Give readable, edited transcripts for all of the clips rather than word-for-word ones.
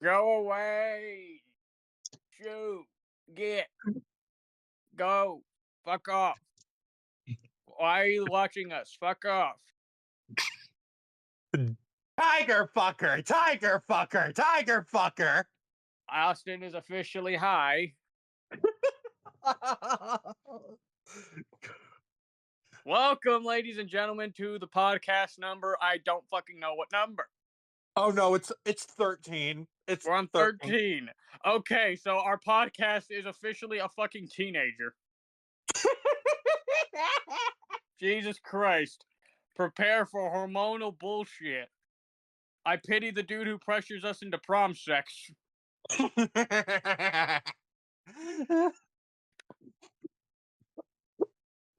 Go away. Shoot. Get. Go. Fuck off. Why are you watching us? Fuck off. Tiger fucker, tiger fucker, tiger fucker. Austin is officially high. Welcome, ladies and gentlemen, to the podcast number. I don't fucking know what number. Oh no, it's 13. We're on 13. Okay, so our podcast is officially a fucking teenager. Jesus Christ. Prepare for hormonal bullshit. I pity the dude who pressures us into prom sex.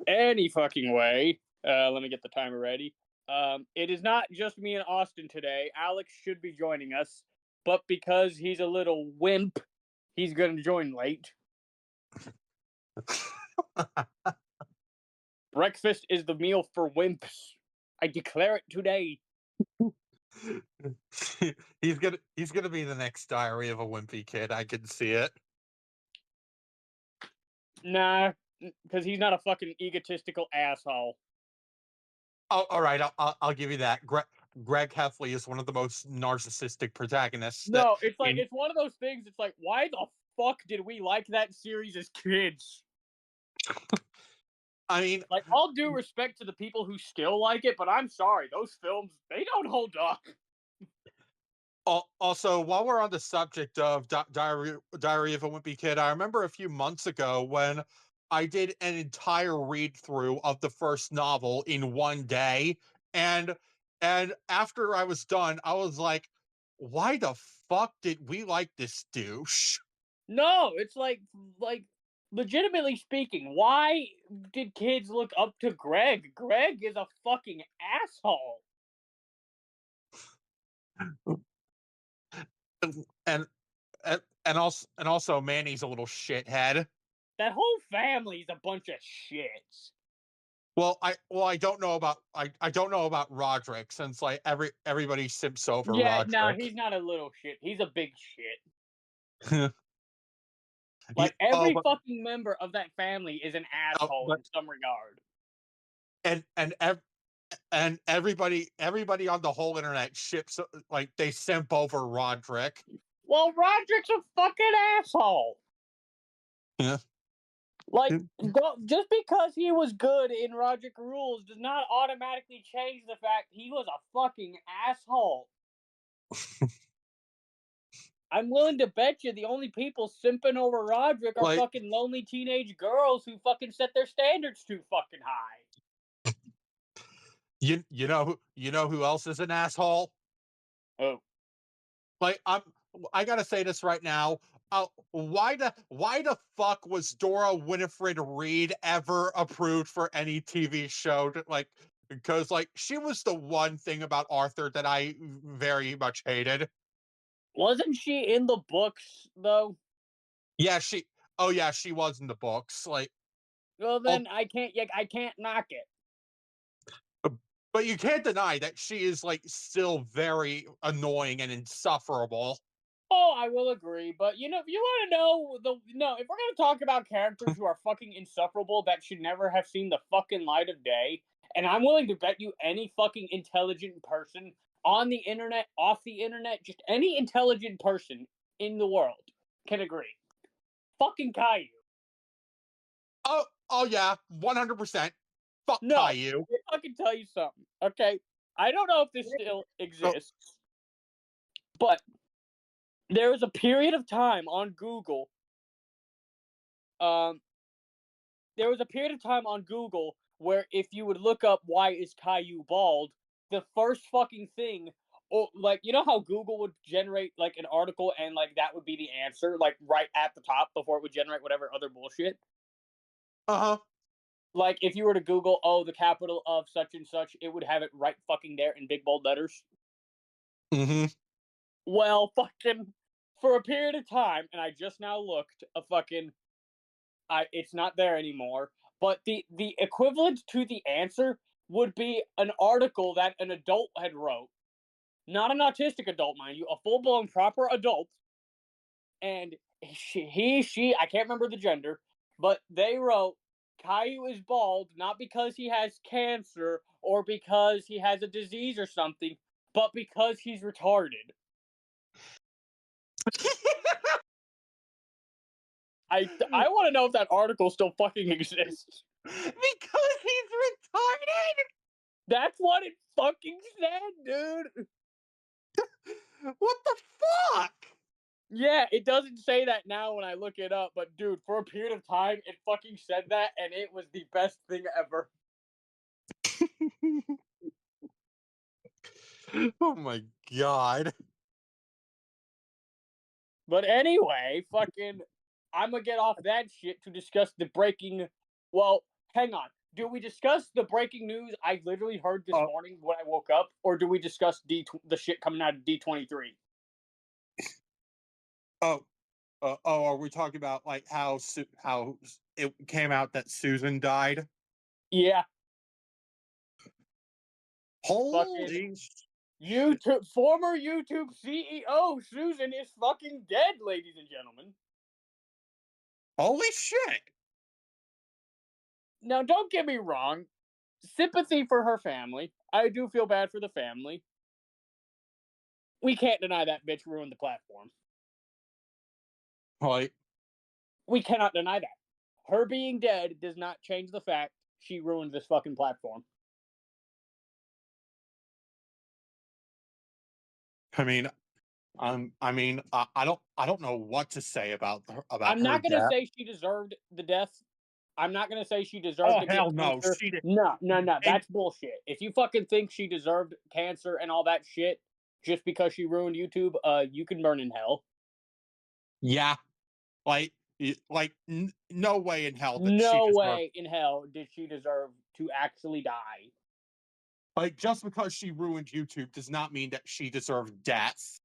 Any fucking way. Let me get the timer ready. It is not just me and Austin today. Alex should be joining us, but because he's a little wimp, he's going to join late. Breakfast is the meal for wimps. I declare it today. He's gonna be the next Diary of a Wimpy Kid. I can see it. Nah, because he's not a fucking egotistical asshole. Oh, all right. I'll give you that. Greg Heffley is one of the most narcissistic protagonists. No, it's like it's one of those things. It's like, why the fuck did we like that series as kids? I mean, like, all due respect to the people who still like it, but I'm sorry, those films, they don't hold up. Also, while we're on the subject of Diary of a Wimpy Kid, I remember a few months ago when I did an entire read through of the first novel in one day, and after I was done, I was like, why the fuck did we like this douche? No, it's like legitimately speaking, why did kids look up to Greg? Greg is a fucking asshole. And also Manny's a little shithead. That whole family's a bunch of shits. Well, I don't know about Roderick, since like everybody simps over Roderick. Yeah, no, he's not a little shit. He's a big shit. Like every fucking member of that family is an asshole in some regard. And everybody on the whole internet ships, like, they simp over Roderick. Well, Roderick's a fucking asshole. Yeah. Like, just because he was good in Roderick Rules does not automatically change the fact he was a fucking asshole. I'm willing to bet you the only people simping over Roderick are fucking lonely teenage girls who fucking set their standards too fucking high. You know who else is an asshole? Oh. Like, I gotta say this right now. Why the fuck was Dora Winifred Reed ever approved for any TV show? Because she was the one thing about Arthur that I very much hated. Wasn't she in the books though? Yeah, she was in the books. Well, then I can't knock it. But you can't deny that she is still very annoying and insufferable. Oh, I will agree, but if you want to know if we're gonna talk about characters who are fucking insufferable that should never have seen the fucking light of day, and I'm willing to bet you any fucking intelligent person on the internet, off the internet, just any intelligent person in the world can agree. Fucking Caillou. Oh yeah, 100%. Fuck Caillou. Let me fucking tell you something, okay? I don't know if this still exists, but there was a period of time on Google. There was a period of time on Google where if you would look up why is Caillou bald, the first fucking thing, or how Google would generate an article and that would be the answer, right at the top before it would generate whatever other bullshit. If you were to Google, the capital of such and such, it would have it right fucking there in big bold letters. Mm-hmm. Well, fucking, for a period of time, and I just now looked, it's not there anymore, but the equivalent to the answer would be an article that an adult had wrote, not an autistic adult, mind you, a full-blown proper adult, and she, I can't remember the gender, but they wrote, Caillou is bald not because he has cancer or because he has a disease or something, but because he's retarded. I want to know if that article still fucking exists. Because he's retarded? That's what it fucking said, dude. What the fuck? Yeah, it doesn't say that now when I look it up, but dude, for a period of time, it fucking said that, and it was the best thing ever. Oh my god. But anyway, fucking, I'm gonna get off that shit to discuss the breaking. Well, hang on. Do we discuss the breaking news I literally heard this morning when I woke up, or do we discuss the shit coming out of D23? Are we talking about like how it came out that Susan died? Yeah. Holy YouTube former YouTube CEO Susan is fucking dead, ladies and gentlemen. Holy shit. Now, don't get me wrong. Sympathy for her family. I do feel bad for the family. We can't deny that bitch ruined the platform. Right. We cannot deny that. Her being dead does not change the fact she ruined this fucking platform. I mean, I don't know what to say about her. I'm not gonna say she deserved the death. I'm not gonna say she deserved to hell get no, cancer. she did. No. That's bullshit. If you fucking think she deserved cancer and all that shit just because she ruined YouTube, you can burn in hell. Yeah, no way in hell that No she deserved. way in hell did she deserve to actually die. Like, just because she ruined YouTube does not mean that she deserved death.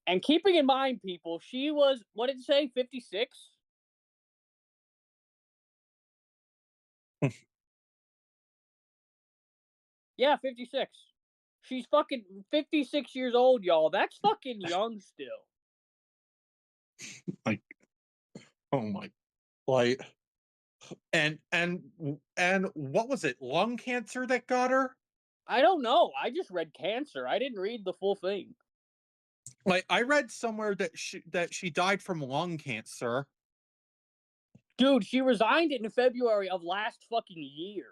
And keeping in mind, people, she was, what did it say, 56? Yeah, 56. She's fucking 56 years old, y'all. That's fucking young still. Like, oh my, like, and what was it? Lung cancer that got her? I don't know. I just read cancer. I didn't read the full thing. Like, I read somewhere that she died from lung cancer. Dude, she resigned in February of last fucking year.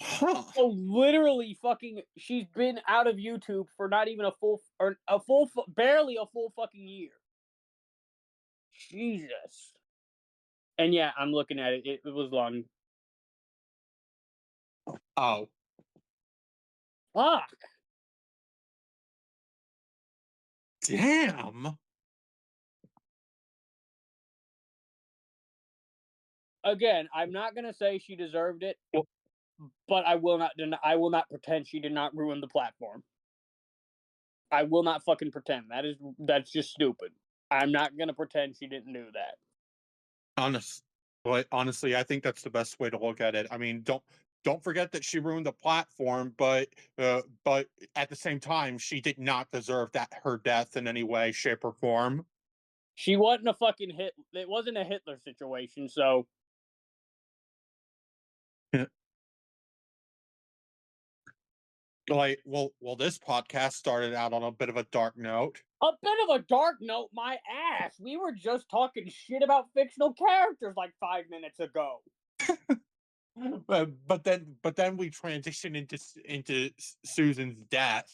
Huh. So literally fucking, she's been out of YouTube for not even barely a full fucking year. Jesus. And yeah, I'm looking at it. It was long. Oh. Fuck. Damn. Again, I'm not gonna say she deserved it, but I will not pretend she did not ruin the platform. I will not fucking pretend. That's just stupid. I'm not gonna pretend she didn't do that. Honestly, I think that's the best way to look at it. I mean, don't forget that she ruined the platform, but at the same time, she did not deserve her death in any way, shape, or form. She wasn't a fucking hit. It wasn't a Hitler situation, so. Yeah. Like, well, this podcast started out on a bit of a dark note. A bit of a dark note, my ass. We were just talking shit about fictional characters like 5 minutes ago. but then we transition into Susan's death.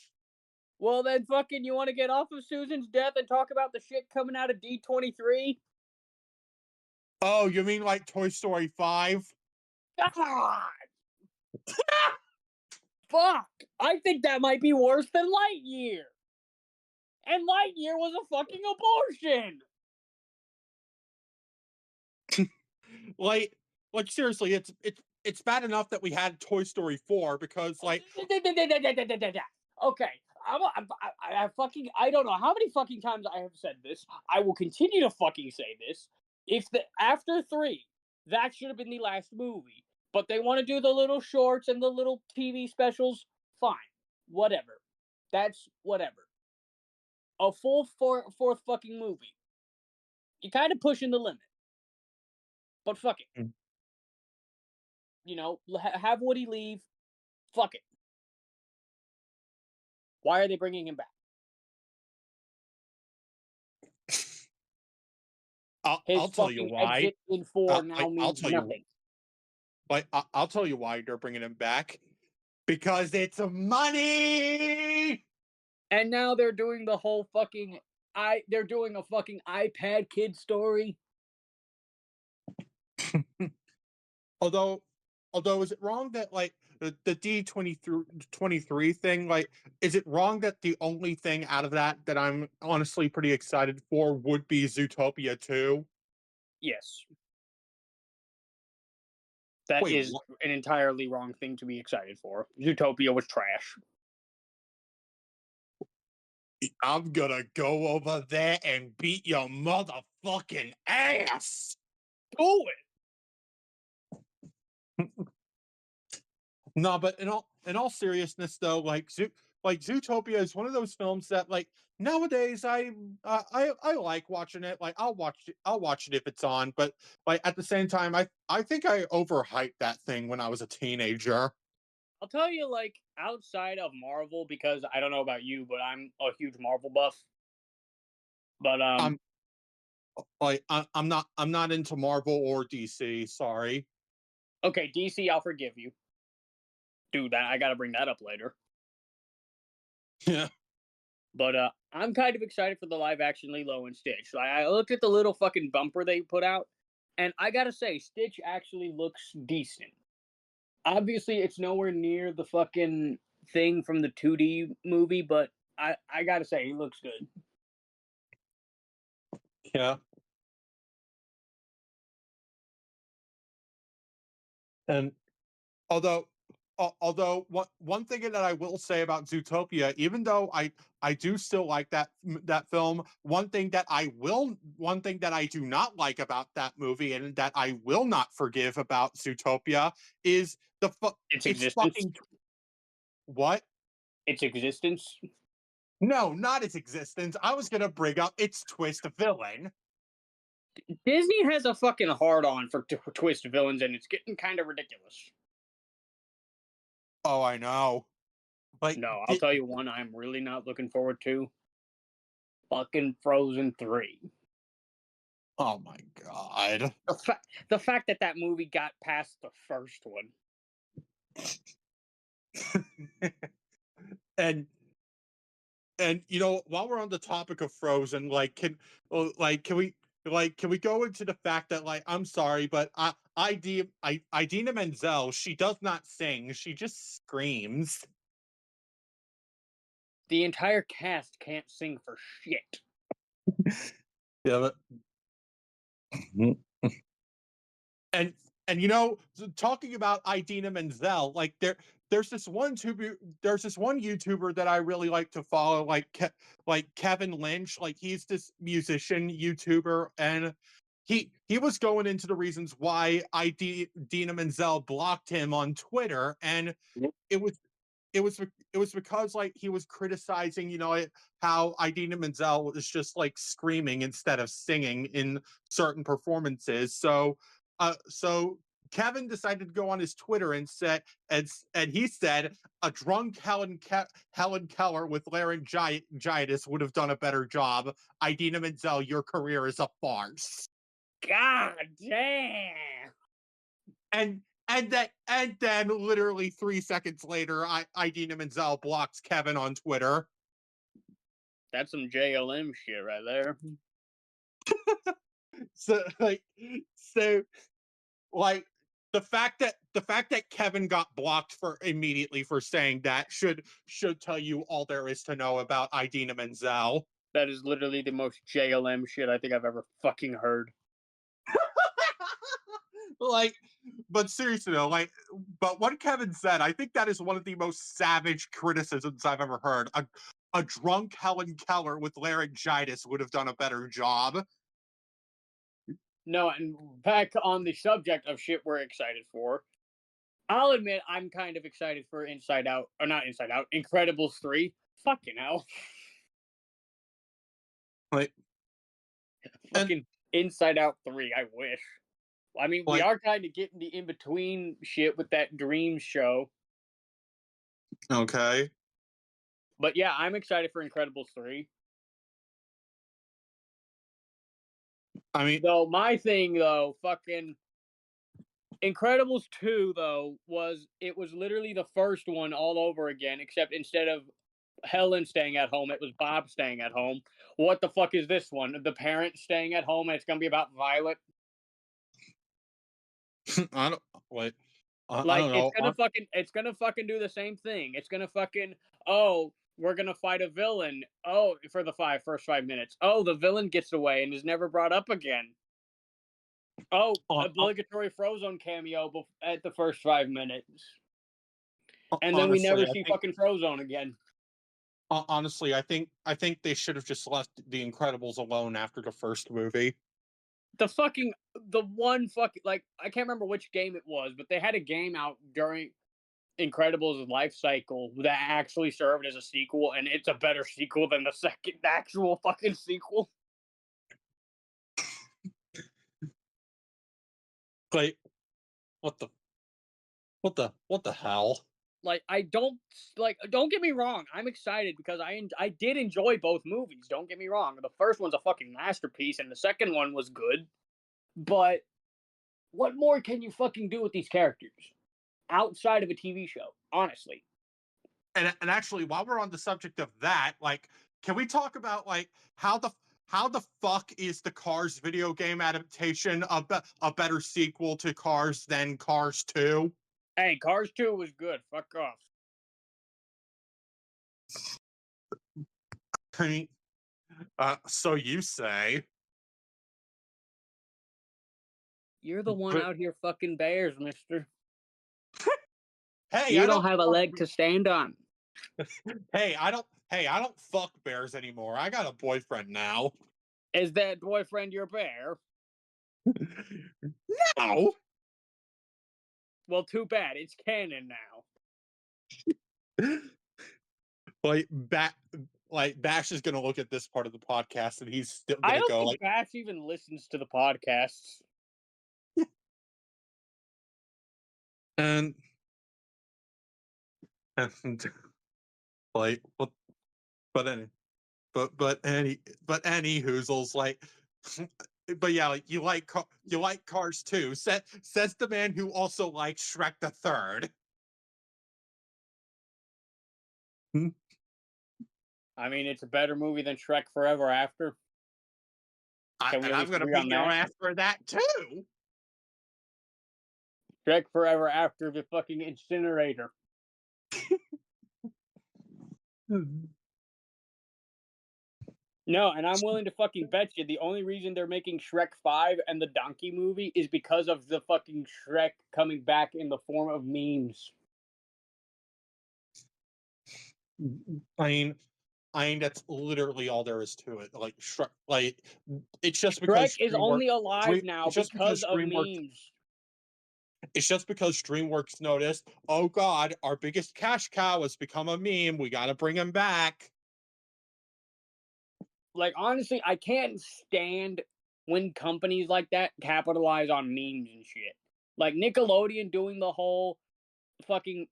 Well, then fucking, you want to get off of Susan's death and talk about the shit coming out of D23? Oh, you mean like Toy Story 5? God! Fuck! I think that might be worse than Lightyear! And Lightyear was a fucking abortion! like seriously, it's bad enough that we had Toy Story 4 because like. Okay, I don't know how many fucking times I have said this. I will continue to fucking say this. If after 3, That should have been the last movie. But they want to do the little shorts and the little TV specials. Fine. Whatever. That's whatever. A full fourth fucking movie. You're kind of pushing the limit. But fuck it. Mm. You know, have Woody leave. Fuck it. Why are they bringing him back? His I'll tell you fucking why. exit in 4 now I'll means tell you. nothing. I'll tell you why they're bringing him back. Because it's money. And now they're doing the whole fucking they're doing a fucking iPad kid story. although is it wrong that like the D23 thing, like, is it wrong that the only thing out of that I'm honestly pretty excited for would be Zootopia 2? Yes. That Wait, is an entirely wrong thing to be excited for. Zootopia was trash. I'm gonna go over there and beat your motherfucking ass. Do it. No, but in all seriousness though, like Zootopia is one of those films that, like, nowadays I like watching it. Like, I'll watch it if it's on, but like at the same time I think I overhyped that thing when I was a teenager. I'll tell you, like, outside of Marvel, because I don't know about you, but I'm a huge Marvel buff. But I'm I'm not into Marvel or DC, sorry. okay, DC, I'll forgive you. Dude, I gotta bring that up later. Yeah. But I'm kind of excited for the live action Lilo and Stitch. I looked at the little fucking bumper they put out, and I gotta say, Stitch actually looks decent. Obviously, it's nowhere near the fucking thing from the 2D movie, but I gotta say, he looks good. Yeah. And although one thing that I will say about Zootopia, even though I do still like that film, one thing that I do not like about that movie, and that I will not forgive about Zootopia, is Its it's existence. fucking what? Its existence. No, not its existence. I was gonna bring up its twist villain. Disney has a fucking hard on for twist villains, and it's getting kind of ridiculous. Oh, I know. Like, No, I'll tell you one I'm really not looking forward to. Fucking Frozen 3. oh my god. The fact that that movie got past the first one. and you know, while we're on the topic of Frozen, like, can we go into the fact that, like, I'm sorry, but Idina Menzel, she does not sing, she just screams. The entire cast can't sing for shit. Yeah, but and you know, talking about Idina Menzel, like, there's this one YouTuber that I really like to follow, like Kevin Lynch. Like, he's this musician YouTuber, and he was going into the reasons why Idina Menzel blocked him on Twitter, and it was because, like, he was criticizing, you know, how Idina Menzel was just like screaming instead of singing in certain performances. So Kevin decided to go on his Twitter and he said a drunk Helen Keller with laryngitis would have done a better job. Idina Menzel, your career is a farce. God damn. And then literally 3 seconds later, Idina Menzel blocks Kevin on Twitter. That's some JLM shit right there. So like the fact that Kevin got blocked immediately for saying that should tell you all there is to know about Idina Menzel. That is literally the most JLM shit I think I've ever fucking heard. Like, but seriously though, like, but what Kevin said, I think that is one of the most savage criticisms I've ever heard. A drunk Helen Keller with laryngitis would have done a better job. No, and back on the subject of shit we're excited for, I'll admit I'm kind of excited for Inside Out, or not Inside Out, Incredibles 3. Fucking hell. Like, and Fucking Inside Out 3, I wish. I mean, we like, are kind of getting the in-between shit with that Dream show. okay. But yeah, I'm excited for Incredibles 3. I mean, Though my thing though, fucking Incredibles 2 though was literally the first one all over again, except instead of Helen staying at home, it was Bob staying at home. What the fuck is this one? The parents staying at home and it's gonna be about Violet? I don't wait. I Like don't know. it's gonna fucking do the same thing. It's gonna fucking, oh, we're gonna fight a villain. Oh, for the first 5 minutes. Oh, the villain gets away and is never brought up again. Oh, obligatory Frozone cameo at the first 5 minutes. And then we Honestly, never I see think fucking Frozone again. honestly, I think they should have just left The Incredibles alone after the first movie. The one fucking, like, I can't remember which game it was, but they had a game out during Incredibles' life cycle that actually served as a sequel, and it's a better sequel than the second actual fucking sequel. Like, what the hell? Like, don't get me wrong, I'm excited because I did enjoy both movies. Don't get me wrong, the first one's a fucking masterpiece, and the second one was good. But what more can you fucking do with these characters outside of a TV show? Honestly, And actually, while we're on the subject of that, like, can we talk about like how the fuck is the Cars video game adaptation a better sequel to Cars than Cars 2? hey, Cars 2 was good. Fuck off. I mean, so you say. You're the one But out here fucking bears, mister. hey, You I don't don't have a fuck, leg to stand on. hey, I don't fuck bears anymore. I got a boyfriend now. Is that boyfriend your bear? No. Well, too bad. It's canon now. Like Bash is gonna look at this part of the podcast and he's still I gonna don't go think like, Bash even listens to the podcasts. and and like what but any but any hoozles like but yeah, like you like Cars too. Says the man who also likes Shrek the Third. Hmm? I mean, it's a better movie than Shrek Forever After. Can we And at I'm least gonna agree beat on your that? ass for that too. Shrek Forever After the fucking incinerator. No, and I'm willing to fucking bet you the only reason they're making Shrek 5 and the Donkey movie is because of the fucking Shrek coming back in the form of memes. I mean that's literally all there is to it. Like Shrek, like it's just Shrek because is only alive now It's just because because of DreamWorks. memes. It's just because DreamWorks noticed. Oh God, our biggest cash cow has become a meme. We got to bring him back. Like, honestly, I can't stand when companies like that capitalize on memes and shit. Like Nickelodeon doing the whole fucking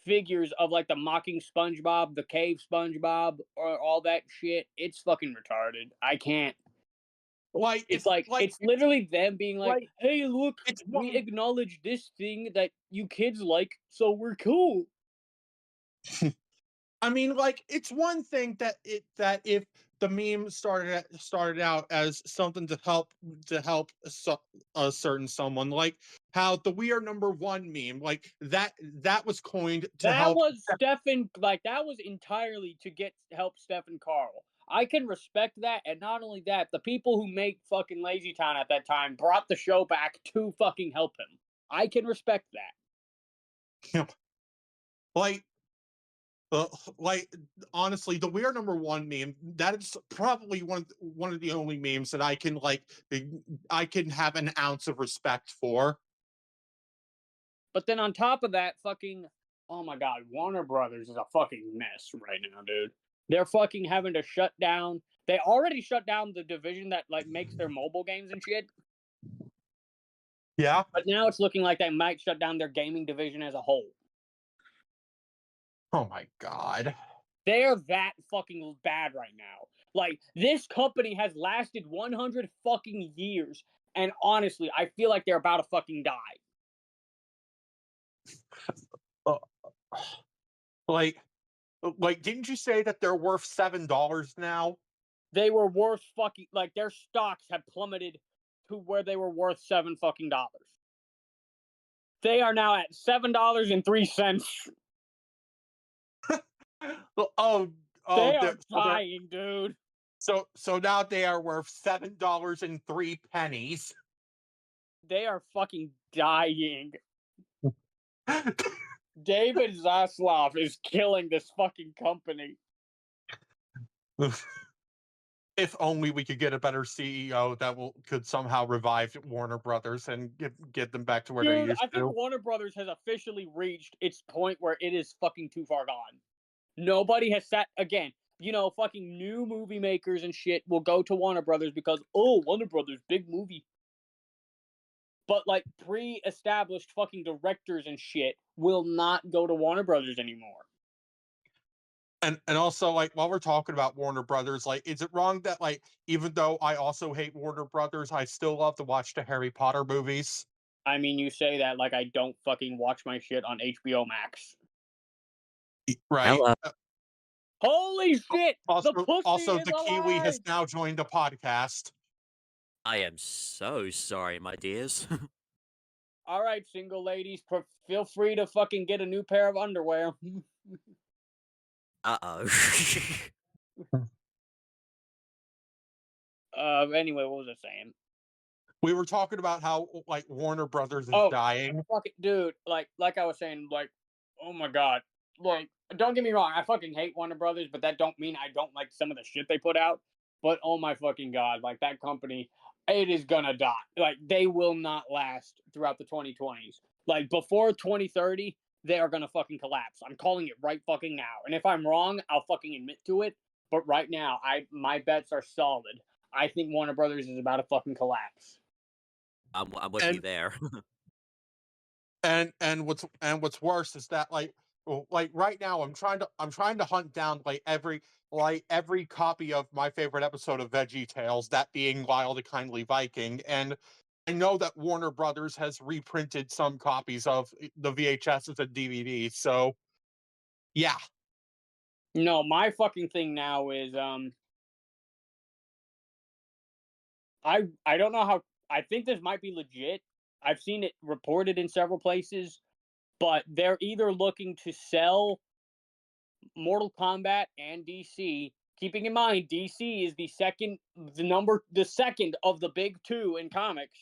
figures of like the mocking SpongeBob, the cave SpongeBob, or all that shit. It's fucking retarded. I can't. Like It's like it's literally them being like, like "Hey, look, it's we one. acknowledge this thing that you kids like, so we're cool." I mean, like it's one thing that if the meme started out as something to help a certain someone, like how the "We Are Number One" meme, like that was coined to That help. was Stefan. Like that was entirely to help Stefan Carl. I can respect that, and not only that, the people who make fucking Lazy Town at that time brought the show back to fucking help him. I can respect that. like Like honestly, the "We Are Number One" meme, that is probably one of the only memes that I can have an ounce of respect for. But then on top of that, oh my god, Warner Brothers is a fucking mess right now, dude. They're fucking having to shut down. They already shut down the division that like makes their mobile games and shit. Yeah. But now it's looking like they might shut down their gaming division as a whole. Oh my god. They're that fucking bad right now. Like, this company has lasted 100 fucking years, and honestly, I feel like they're about to fucking die. Uh, like, didn't you say that they're worth $7 now? They were worth fucking, like, their stocks have plummeted to where they were worth $7 fucking dollars. They are now at $7.03. Oh, They are dying, dude. So now they are worth $7.03. They are fucking dying. David Zaslav is killing this fucking company. If only we could get a better CEO that could somehow revive Warner Brothers and get them back to where they Dude, used I think to. Warner Brothers has officially reached its point where it is fucking too far gone. Nobody has sat again. Fucking new movie makers and shit will go to Warner Brothers because Warner Brothers, big movie. But like pre-established fucking directors and shit will not go to Warner Brothers anymore. And also, like, while we're talking about Warner Brothers, like, is it wrong that, like, even though I also hate Warner Brothers, I still love to watch the Harry Potter movies? I mean, you say that like I don't fucking watch my shit on HBO Max. Right. Hello. Holy shit! The pussy is The Kiwi alive! has now joined the podcast. I am so sorry, my dears. All right, single ladies, feel free to fucking get a new pair of underwear. Uh-oh. Anyway, what was I saying? We were talking about how, like, Warner Brothers is Oh, dying. fucking dude, like I was saying, like, oh my god, like, don't get me wrong, I fucking hate Warner Brothers, but that don't mean I don't like some of the shit they put out. But oh my fucking god, like that company, it is gonna die. Like they will not last throughout the 2020s. Like before 2030, they are gonna fucking collapse. I'm calling it right fucking now. And if I'm wrong, I'll fucking admit to it. But right now, my bets are solid. I think Warner Brothers is about to fucking collapse. I'm with you And there. what's worse is that, like right now I'm trying to hunt down every copy of my favorite episode of Veggie Tales, that being Wild and Kindly Viking, and I know that Warner Brothers has reprinted some copies of the VHSs and DVDs. So yeah. No, my fucking thing now is I don't know how. I think this might be legit. I've seen it reported in several places, but they're either looking to sell Mortal Kombat and DC. Keeping in mind, DC is the second of the big two in comics.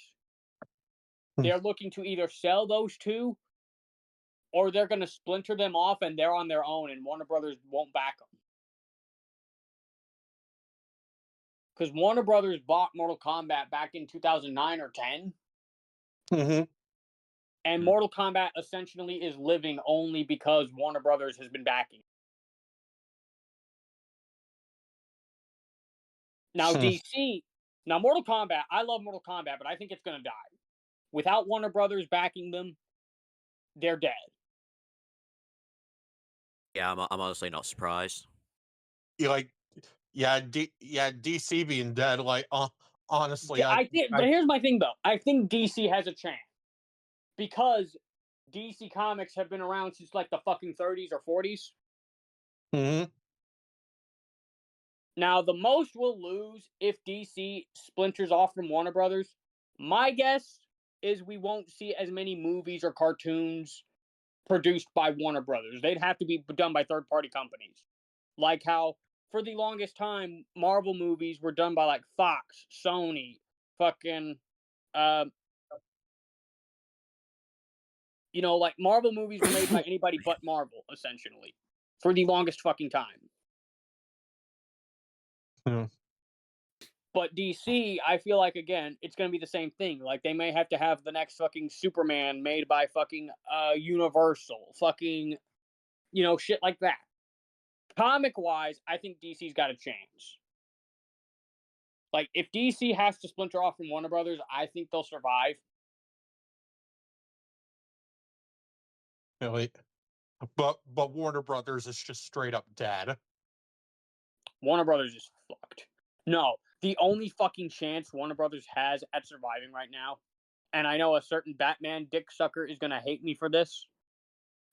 They're looking to either sell those two, or they're going to splinter them off and they're on their own, and Warner Brothers won't back them. Because Warner Brothers bought Mortal Kombat back in 2009 or 10. Mm-hmm. And Mortal Kombat essentially is living only because Warner Brothers has been backing it. Now, DC, Mortal Kombat, I love Mortal Kombat, but I think it's going to die. Without Warner Brothers backing them, they're dead. Yeah, I'm honestly not surprised. DC being dead, honestly, but here's my thing, though. I think DC has a chance. Because DC Comics have been around since, like, the fucking 30s or 40s. Mm-hmm. Now, the most we'll lose if DC splinters off from Warner Brothers, my guess is we won't see as many movies or cartoons produced by Warner Brothers. They'd have to be done by third-party companies. Like how, for the longest time, Marvel movies were done by, like, Fox, Sony, fucking, like, Marvel movies were made by anybody but Marvel, essentially. for the longest fucking time. Hmm. But DC, I feel like, again, it's going to be the same thing. Like, they may have to have the next fucking Superman made by fucking Universal. Fucking, shit like that. Comic-wise, I think DC's got to change. Like, if DC has to splinter off from Warner Brothers, I think they'll survive. Really? But Warner Brothers is just straight up dead. Warner Brothers is fucked. No, the only fucking chance Warner Brothers has at surviving right now, and I know a certain Batman dick sucker is gonna hate me for this.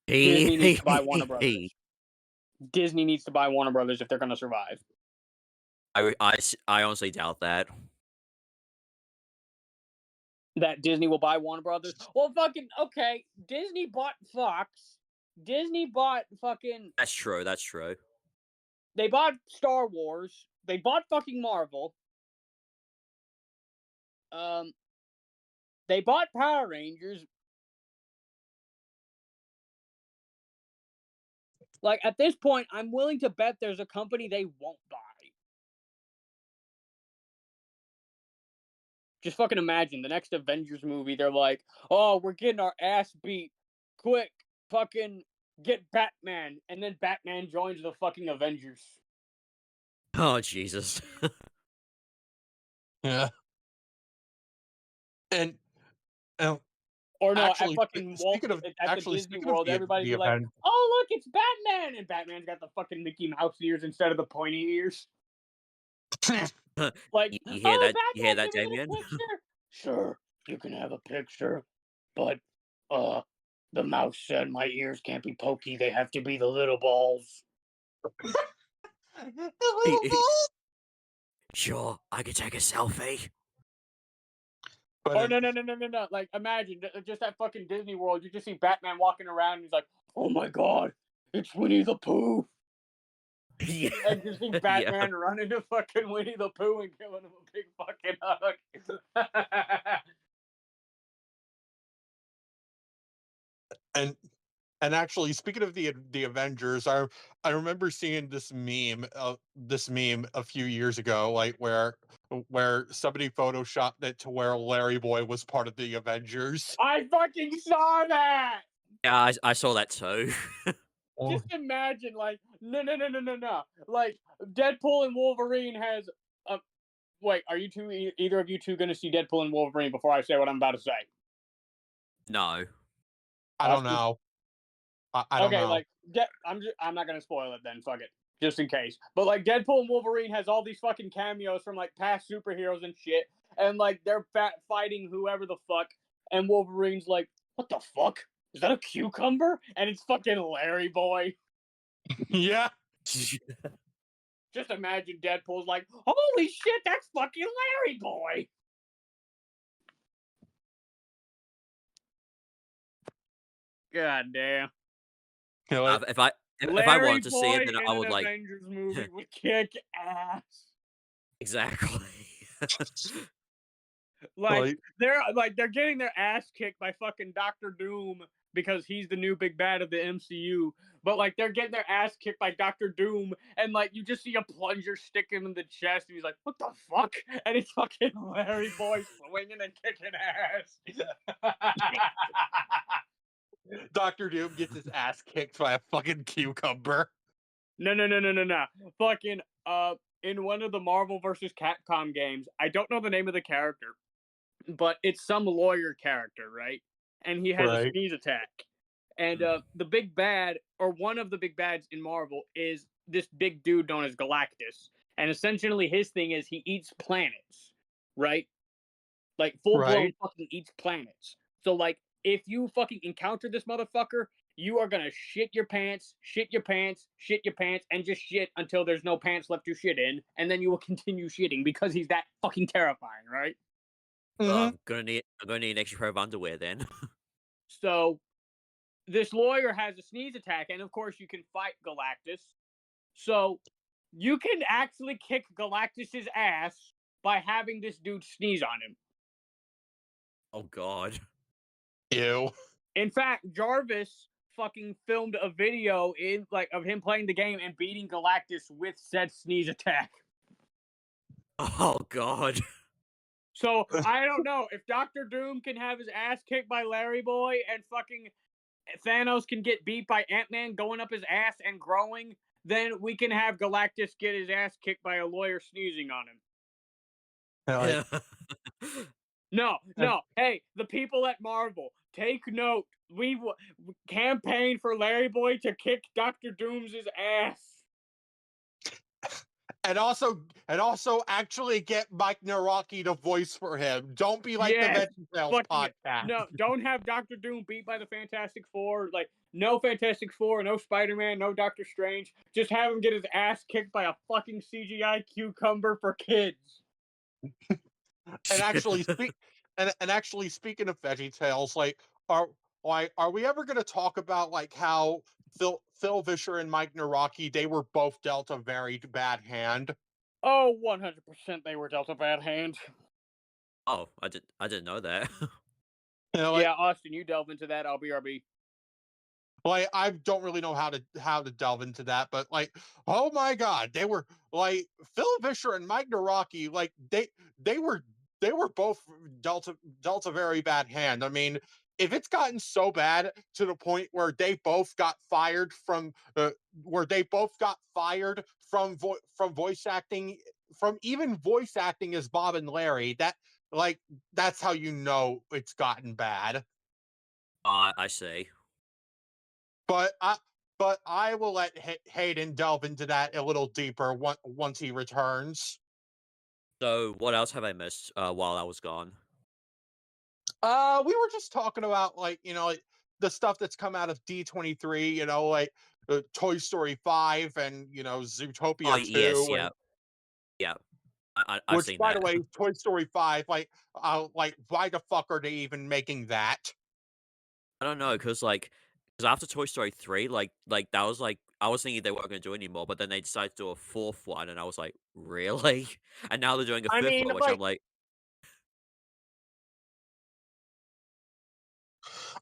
Disney needs to buy Warner Brothers. Disney needs to buy Warner Brothers if they're gonna survive. I honestly doubt that. That Disney will buy Warner Brothers? Well, fucking, okay, Disney bought Fox. Disney bought fucking... That's true, that's true. They bought Star Wars. They bought fucking Marvel. They bought Power Rangers. Like, at this point, I'm willing to bet there's a company they won't buy. Just fucking imagine the next Avengers movie. They're like, oh, we're getting our ass beat. Quick, fucking get Batman. And then Batman joins the fucking Avengers. Oh, Jesus. Yeah. And or no, actually, at fucking speaking of at the Disney World, everybody's like, oh, look, it's Batman. And Batman's got the fucking Mickey Mouse ears instead of the pointy ears. Like, you hear that? Batman, You hear that, can we get a Damien? picture? Sure, you can have a picture, but the mouse said my ears can't be pokey; they have to be the little balls. The little balls? Sure, I can take a selfie. But Oh no! Like, imagine just at fucking Disney World, you just see Batman walking around, and he's like, "Oh my god, it's Winnie the Pooh!" Yeah. And you see Batman running to fucking Winnie the Pooh and giving him a big fucking hug. And actually, speaking of the Avengers, I remember seeing this meme a few years ago, like where somebody photoshopped it to where Larry Boy was part of the Avengers. I fucking saw that. Yeah, I saw that too. Just imagine, like, no. Like, Deadpool and Wolverine has. Wait, are you two? Either of you two going to see Deadpool and Wolverine before I say what I'm about to say? No. I don't know. I don't okay, know. like, I'm not going to spoil it then. Fuck it, just in case. But like, Deadpool and Wolverine has all these fucking cameos from like past superheroes and shit, and like they're fighting whoever the fuck, and Wolverine's like, "What the fuck? Is that a cucumber?" And it's fucking Larry Boy. Yeah. Just imagine Deadpool's like, holy shit, that's fucking Larry Boy. God damn. You know, like, If I wanted to see it, then I would like Avengers movie would kick ass. exactly. Like they're getting their ass kicked by fucking Doctor Doom because he's the new big bad of the MCU. But like they're getting their ass kicked by Doctor Doom, and like you just see a plunger stick him in the chest, and he's like, "What the fuck?" And it's fucking Larry Boy swinging and kicking ass. Dr. Doom gets his ass kicked by a fucking cucumber. No. Fucking in one of the Marvel vs. Capcom games, I don't know the name of the character, but it's some lawyer character, right? And he has a sneeze attack. And the big bad, or one of the big bads in Marvel, is this big dude known as Galactus. And essentially his thing is he eats planets, right? Like, full-blown fucking eats planets. So, like, if you fucking encounter this motherfucker, you are gonna shit your pants, and just shit until there's no pants left to shit in, and then you will continue shitting because he's that fucking terrifying, right? I'm gonna need an extra pair of underwear then. So, this lawyer has a sneeze attack, and of course you can fight Galactus. So, you can actually kick Galactus's ass by having this dude sneeze on him. Oh god. Ew. In fact, Jarvis fucking filmed a video of him playing the game and beating Galactus with said sneeze attack. Oh God. So I don't know if Doctor Doom can have his ass kicked by Larry Boy and fucking Thanos can get beat by Ant-Man going up his ass and growing, then we can have Galactus get his ass kicked by a lawyer sneezing on him. Like, No. Hey, the people at Marvel, take note. We campaign for Larry Boy to kick Doctor Doom's ass. and also actually get Mike Naraki to voice for him. Don't be like Yes, the VeggieTales podcast. No, don't have Doctor Doom beat by the Fantastic Four. Like, no Fantastic Four, no Spider-Man, no Doctor Strange. Just have him get his ass kicked by a fucking CGI cucumber for kids. And actually, speaking of VeggieTales, are we ever going to talk about like how Phil Vischer and Mike Naraki, they were both dealt a very bad hand? Oh, 100% they were dealt a bad hand. Oh, I didn't know that. Yeah, Austin, you delve into that. I'll BRB. Like, I don't really know how to delve into that, but like, oh my God, they were like Phil Vischer and Mike Naraki, like they were both dealt a very bad hand. I mean, if it's gotten so bad to the point where they both got fired from voice acting, from even voice acting as Bob and Larry, that's how you know it's gotten bad. I see. But I will let Hayden delve into that a little deeper once he returns. So, what else have I missed while I was gone? We were just talking about like the stuff that's come out of D23. Like Toy Story 5 and Zootopia 2. Yes, yeah, yeah. I've Which, seen by that. the way, Toy Story 5, like why the fuck are they even making that? I don't know, because after Toy Story 3, like that was like I was thinking they weren't going to do it anymore, but then they decided to do a fourth one, and I was like, really? And now they're doing a I fifth mean, one, which I'm like,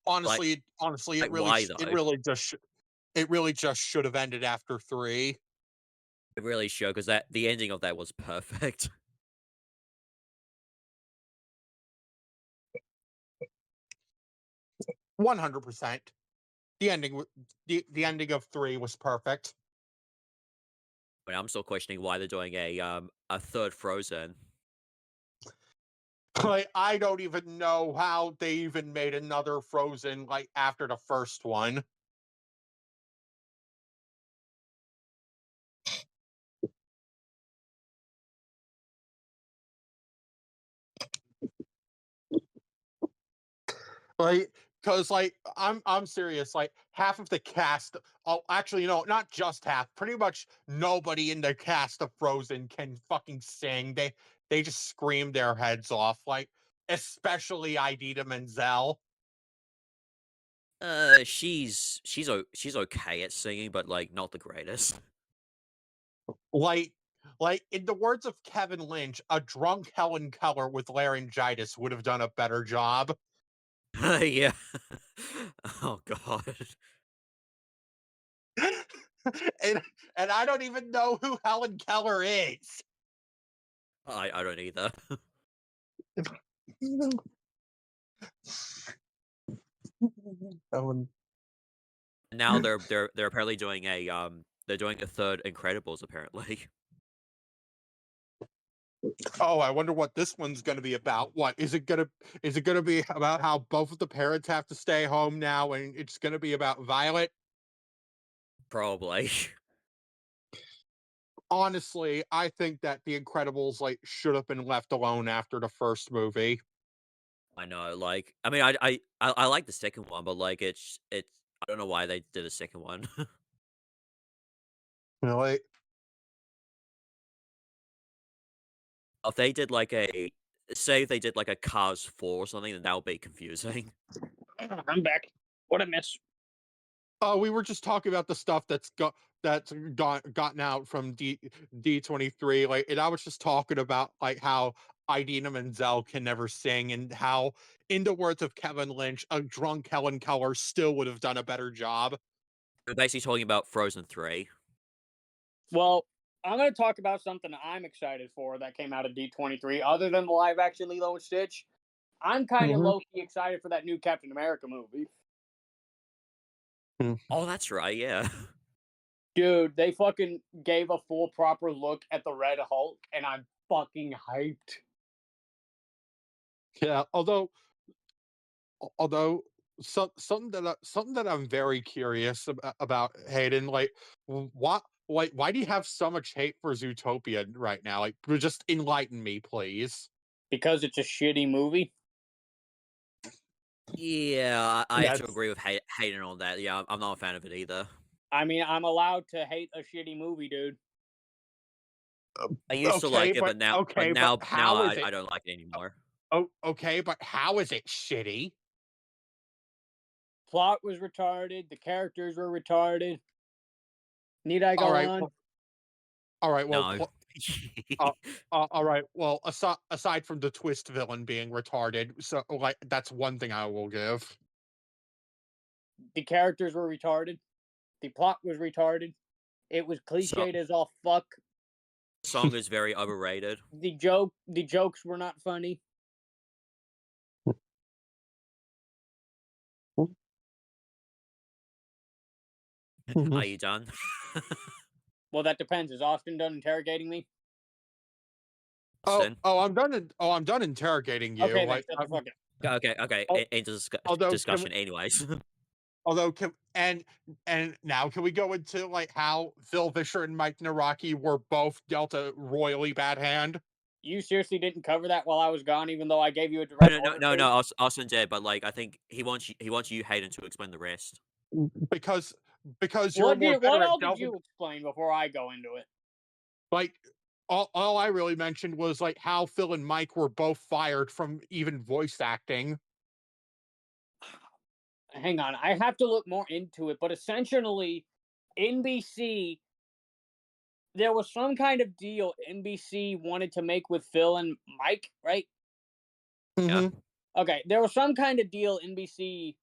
Honestly, why though? it really just should have ended after 3. It really should, because the ending of that was perfect. 100%. The ending of 3 was perfect. But I'm still questioning why they're doing a third Frozen. Like, I don't even know how they even made another Frozen like after the first one. Like, because like I'm serious. Like, half of the cast. Oh, actually, no, not just half. Pretty much nobody in the cast of Frozen can fucking sing. They just scream their heads off. Like, especially Idina Menzel. She's okay at singing, but like not the greatest. Like, in the words of Kevin Lynch, a drunk Helen Keller with laryngitis would have done a better job. Yeah. Oh God. and I don't even know who Helen Keller is. I don't either. Helen. Now they're apparently doing they're doing a third Incredibles apparently. Oh, I wonder what this one's going to be about. What is it going to be about? How both of the parents have to stay home now, and it's going to be about Violet? Probably. Honestly, I think that The Incredibles like should have been left alone after the first movie. I know, like, I mean, I like the second one, but like, I don't know why they did a second one. Like, If they did like say if they did like a Cars 4 or something, then that would be confusing. I'm back. What I miss? we were just talking about the stuff that's gotten out from D23. Like, and I was just talking about like how Idina Menzel can never sing, and how, in the words of Kevin Lynch, a drunk Helen Keller still would have done a better job. We're basically talking about Frozen 3. Well, I'm going to talk about something I'm excited for that came out of D23. Other than the live action Lilo and Stitch, I'm kind of low key excited for that new Captain America movie. Oh, that's right, yeah. Dude, they fucking gave a full proper look at the Red Hulk, and I'm fucking hyped. Yeah, although something that I'm very curious about, Hayden, like what like why do you have so much hate for Zootopia right now? Like, just enlighten me, please. Because it's a shitty movie. Yeah, I have to That's agree with Hayden on that. Yeah, I'm not a fan of it either. I mean, I'm allowed to hate a shitty movie, dude. I used to like it, but okay, but now how is it? I don't like it anymore. Oh, okay, but how is it shitty? Plot was retarded. The characters were retarded. Need I go All right, on? all right. Well, No. all right. Well, aside from the twist villain being retarded, so like that's one thing I will give. The characters were retarded. The plot was retarded. It was cliched as all fuck. Song is very overrated. The jokes were not funny. Are you done? Well, that depends. Is Austin done interrogating me? Austin? I'm done. I'm done interrogating you. Okay, then Like, shut the fuck up. Okay. al- Into although discussion, anyways. although and now can we go into like how Phil Vischer and Mike Naraki were both dealt a royally bad hand? You seriously didn't cover that while I was gone, even though I gave you a direct order to? No. Austin did, but like I think he wants you, Hayden, to explain the rest. Because you're more What better at all did delving. you explain before I go into it? Like, all I really mentioned was like how Phil and Mike were both fired from even voice acting. Hang on, I have to look more into it, but essentially, NBC, there was some kind of deal NBC wanted to make with Phil and Mike, right? Yeah. Okay, there was some kind of deal NBC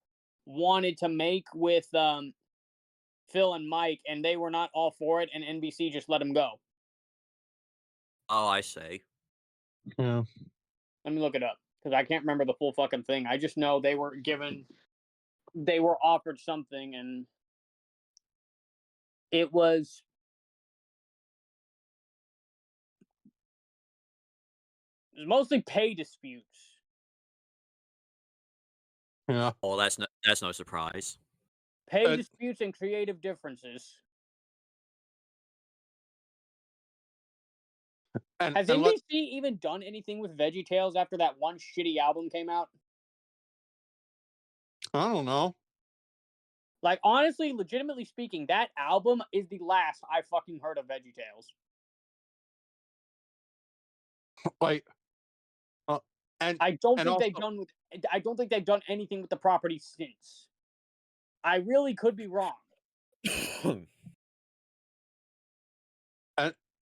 wanted to make with Phil and Mike, and they were not all for it, and NBC just let them go. Oh, I see. Yeah. Let me look it up, because I can't remember the full fucking thing. I just know they were offered something, and it was mostly pay disputes. Yeah. Oh, that's no surprise. Pay disputes and creative differences. Has NBC even done anything with VeggieTales after that one shitty album came out? I don't know. Like, honestly, legitimately speaking, that album is the last I fucking heard of VeggieTales. Like, and I don't and think also, I don't think they've done anything with the property since. I really could be wrong.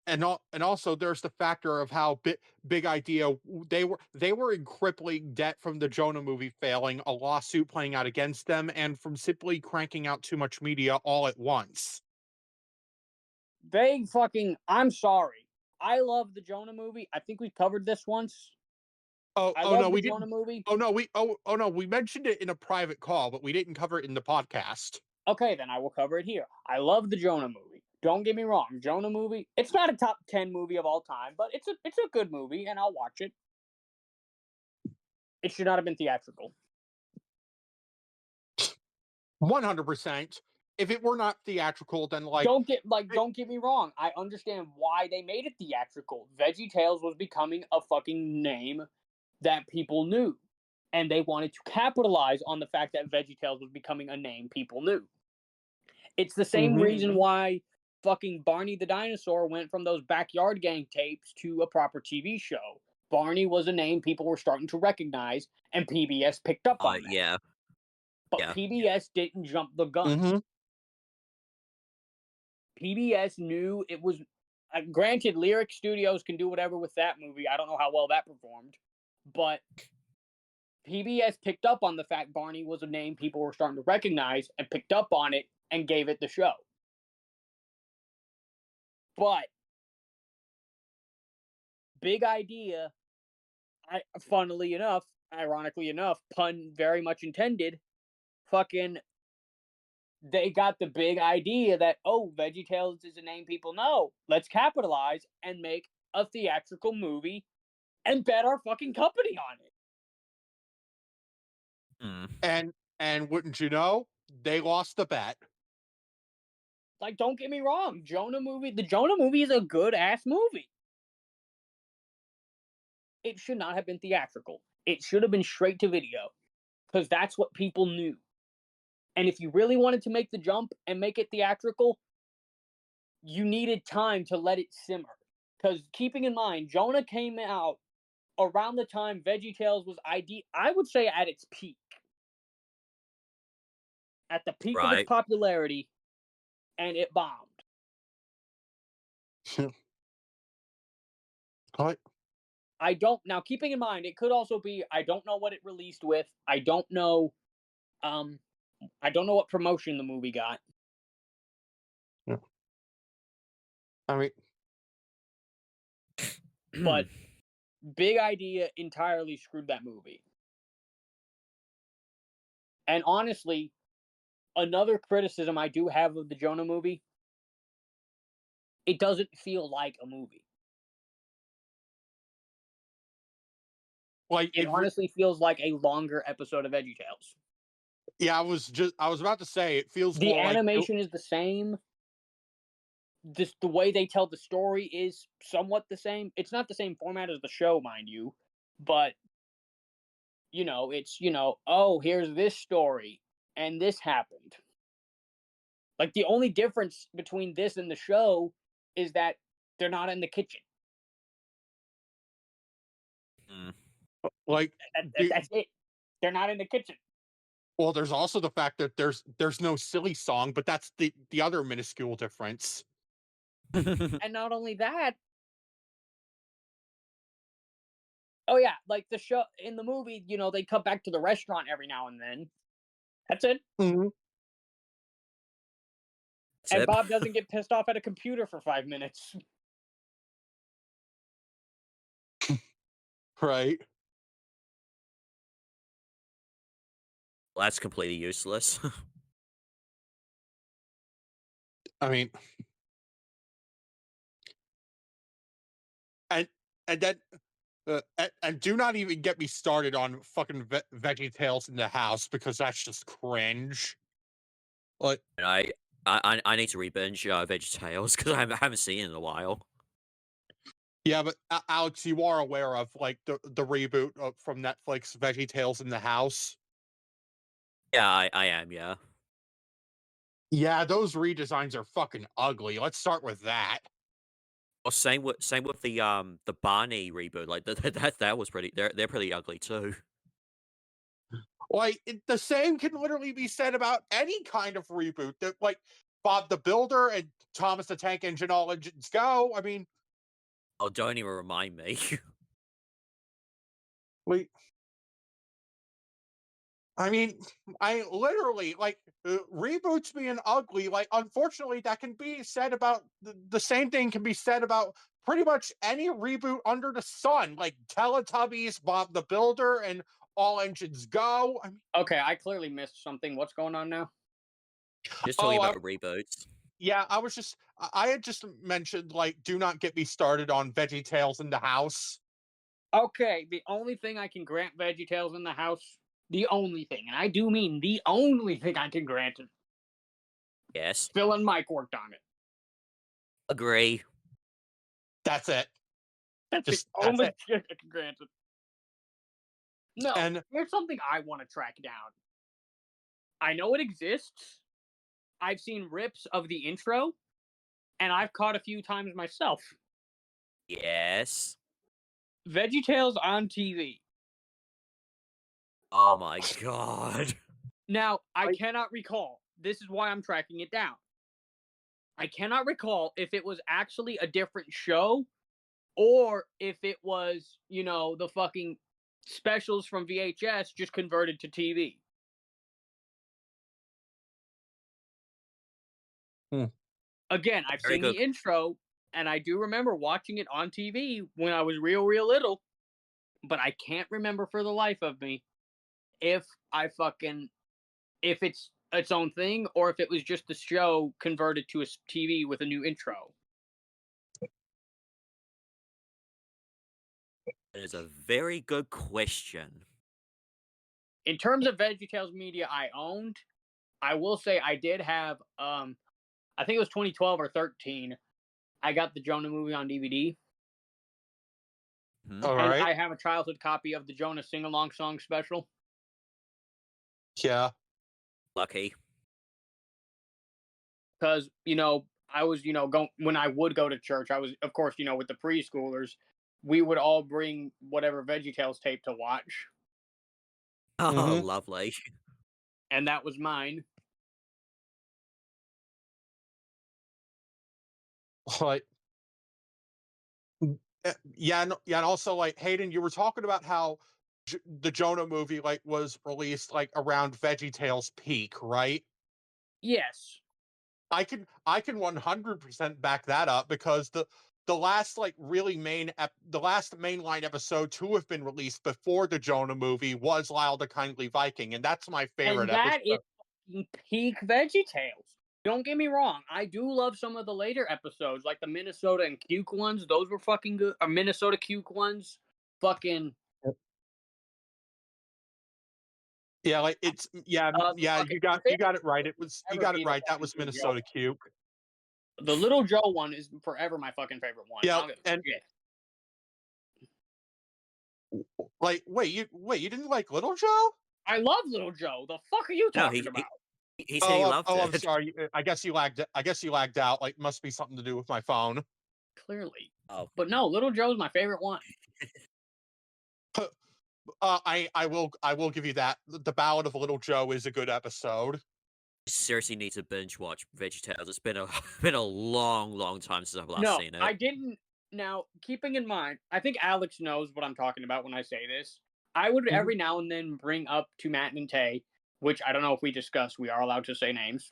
and also there's the factor of how big idea they were in crippling debt from the Jonah movie failing, a lawsuit playing out against them, and from simply cranking out too much media all at once. I'm sorry. I love the Jonah movie. I think we covered this once. I love the Jonah movie. Oh no, we mentioned it in a private call, but we didn't cover it in the podcast. Okay, then I will cover it here. I love the Jonah movie. Don't get me wrong, Jonah movie. It's not a top 10 movie of all time, but it's a good movie, and I'll watch it. It should not have been theatrical. 100%. If it were not theatrical, then don't get me wrong. I understand why they made it theatrical. VeggieTales was becoming a fucking name that people knew, and they wanted to capitalize on the fact that VeggieTales was becoming a name people knew. It's the same reason why fucking Barney the Dinosaur went from those Backyard Gang tapes to a proper TV show. Barney was a name people were starting to recognize, and PBS picked up on that. Yeah. But PBS didn't jump the gun. PBS knew it was Granted, Lyric Studios can do whatever with that movie. I don't know how well that performed, but PBS picked up on the fact Barney was a name people were starting to recognize and picked up on it and gave it the show. But big idea, funnily enough, ironically enough, pun very much intended, fucking they got the big idea that, oh, VeggieTales is a name people know. Let's capitalize and make a theatrical movie and bet our fucking company on it. And wouldn't you know, they lost the bet. Like, don't get me wrong, the Jonah movie is a good ass movie. It should not have been theatrical. It should have been straight to video, because that's what people knew. And if you really wanted to make the jump and make it theatrical, you needed time to let it simmer. Because keeping in mind, Jonah came out around the time VeggieTales was I would say at its peak. At the peak of its popularity, and it bombed. What? Now keeping in mind, it could also be, I don't know what it released with. I don't know what promotion the movie got. Yeah. I mean, but big idea entirely screwed that movie. And honestly, another criticism I do have of the Jonah movie, it doesn't feel like a movie. Like, it honestly feels like a longer episode of VeggieTales. Yeah, I was about to say, it feels the more like... The animation is the same. The way they tell the story is somewhat the same. It's not the same format as the show, mind you, but, it's, oh, here's this story, and this happened. Like, the only difference between this and the show is that they're not in the kitchen. Like, that's it. They're not in the kitchen. Well, there's also the fact that there's no silly song, but that's the other minuscule difference. And not only that, oh yeah, like the show in the movie, they come back to the restaurant every now and then. That's it. Mm-hmm. And Bob doesn't get pissed off at a computer for 5 minutes. Right. Well, that's completely useless. I mean, and then, and do not even get me started on fucking VeggieTales in the House, because that's just cringe. Like, and I need to re-binge VeggieTales because I haven't seen it in a while. Yeah, but Alex, you are aware of like the reboot from Netflix, VeggieTales in the House? Yeah, I am. Yeah. Yeah, those redesigns are fucking ugly. Let's start with that. Well, same with the Barney reboot. Like that was pretty. They're pretty ugly too. Like, the same can literally be said about any kind of reboot. That, like, Bob the Builder and Thomas the Tank Engine All Engines Go. I mean, oh, don't even remind me. Wait. I mean, I literally, like, reboots being ugly, like, unfortunately, that can be said about, the same thing can be said about pretty much any reboot under the sun, like Teletubbies, Bob the Builder, and All Engines Go. I mean, okay, I clearly missed something. What's going on now? Just talking about reboots. Yeah, I had just mentioned, like, do not get me started on VeggieTales in the House. Okay, the only thing I can grant VeggieTales in the House, the only thing, and I do mean the only thing I can grant it. Yes. Phil and Mike worked on it. Agree. That's it. That's the only thing I can grant it. No, and here's something I want to track down. I know it exists. I've seen rips of the intro, and I've caught a few times myself. Yes. VeggieTales on TV. Oh my god. Now, I cannot recall. This is why I'm tracking it down. I cannot recall if it was actually a different show or if it was, the fucking specials from VHS just converted to TV. Hmm. Again, I've Very seen good. the intro, and I do remember watching it on TV when I was real little, but I can't remember for the life of me if if it's its own thing or if it was just the show converted to a TV with a new intro. That is a very good question. In terms of VeggieTales media I owned, I will say I did have I think it was 2012 or 13. I got the Jonah movie on DVD. Hmm? All And right. I have a childhood copy of the Jonah sing-along song special. Yeah. Lucky. Because, I was, going when I would go to church, I was, of course, with the preschoolers, we would all bring whatever VeggieTales tape to watch. Oh, Mhm. lovely. And that was mine. Like, yeah, and also like Hayden, you were talking about how the Jonah movie like was released like around VeggieTales peak, right? Yes. I can 100% back that up because the last like really the last mainline episode to have been released before the Jonah movie was Lyle the Kindly Viking, and that's my favorite And that is episode. fucking peak VeggieTales. Don't get me wrong. I do love some of the later episodes, like the Minnesota and Cuke ones. Those were fucking good. Or Minnesota Cuke ones. Fucking Yeah, like yeah, fucking my you favorite got it right. will You ever got it be the right. That fucking was Little Joe Minnesota one. Cube. The Little Joe one is forever my fucking favorite one. I Yeah, don't give a and shit. like you didn't like Little Joe? I love Little Joe. The fuck are you No, talking about? he said he loved I'm it. sorry. I guess you lagged out. Like, must be something to do with my phone. Clearly. Oh, But no, Little Joe's my favorite one. I will give you that. The Ballad of Little Joe is a good episode. seriously need to binge watch VeggieTales. It's been a been a long time since I've last No, seen it. I didn't. Now, keeping in mind, I think Alex knows what I'm talking about when I say this. I would Mhm. every now and then bring up to Matt and Tay, which I don't know if we discussed. We are allowed to say names.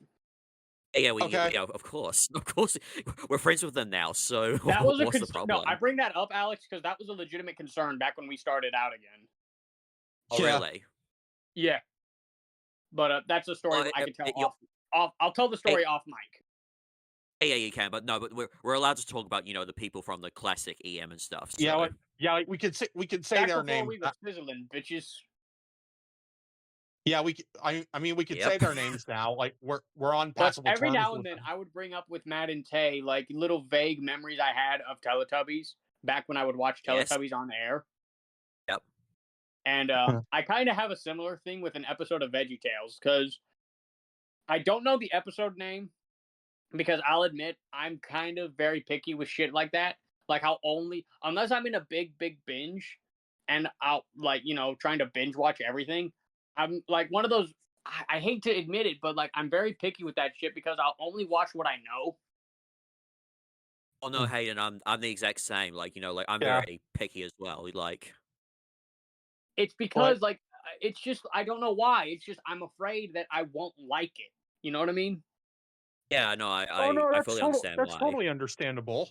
Yeah, Okay. yeah, of course, we're friends with them now. So That was a what's the no. I problem? bring that up, Alex, because that was a legitimate concern back when we started out again. Oh, Yeah. really? Yeah, but that's a story Well, I can tell you're- off. I'll tell the Hey, story off mic. yeah, you can, but no, but we're allowed to talk about the people from the classic EM and stuff. Yeah, So like we could say Back their before names. we were sizzling, bitches. Yeah, I mean we could say yep. their names now. Like we're on But passable every terms now and with then, them. I would bring up with Matt and Tay like little vague memories I had of Teletubbies back when I would watch Yes. Teletubbies on air. Yep. And I kind of have a similar thing with an episode of VeggieTales because I don't know the episode name because I'll admit I'm kind of very picky with shit like that. Like I'll only unless I'm in a big binge and I'll trying to binge watch everything. I'm like one of those. I hate to admit it, but like I'm very picky with that shit because I'll only watch what I know. Oh no, Hayden, I'm the exact same. Like like I'm Yeah. very picky as well. Like It's Like because like it's just I don't know why. It's just I'm afraid that I won't like it. You know what I mean? yeah, no, oh no, I fully understand that's why. totally understandable.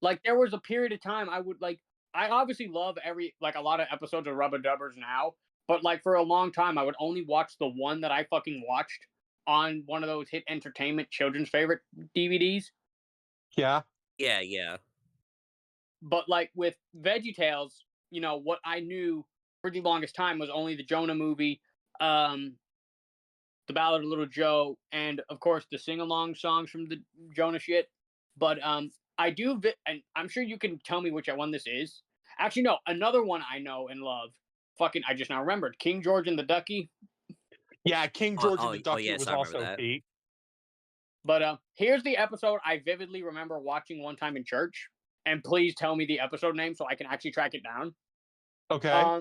Like there was a period of time I would like I obviously love a lot of episodes of Rubber Dubbers now, but like for a long time I would only watch the one that I fucking watched on one of those hit entertainment children's favorite DVDs. Yeah. Yeah. But like with VeggieTales, what I knew for the longest time was only the Jonah movie, the Ballad of Little Joe, and of course the sing-along songs from the Jonah shit. But I do, and I'm sure you can tell me which one this is. Actually, no, another one I know and love. Fucking, I just now remembered King George and the Ducky. Yeah, King George and the Ducky yes, was I remember also that. Pete. But here's the episode I vividly remember watching one time in church. And please tell me the episode name so I can actually track it down. Okay.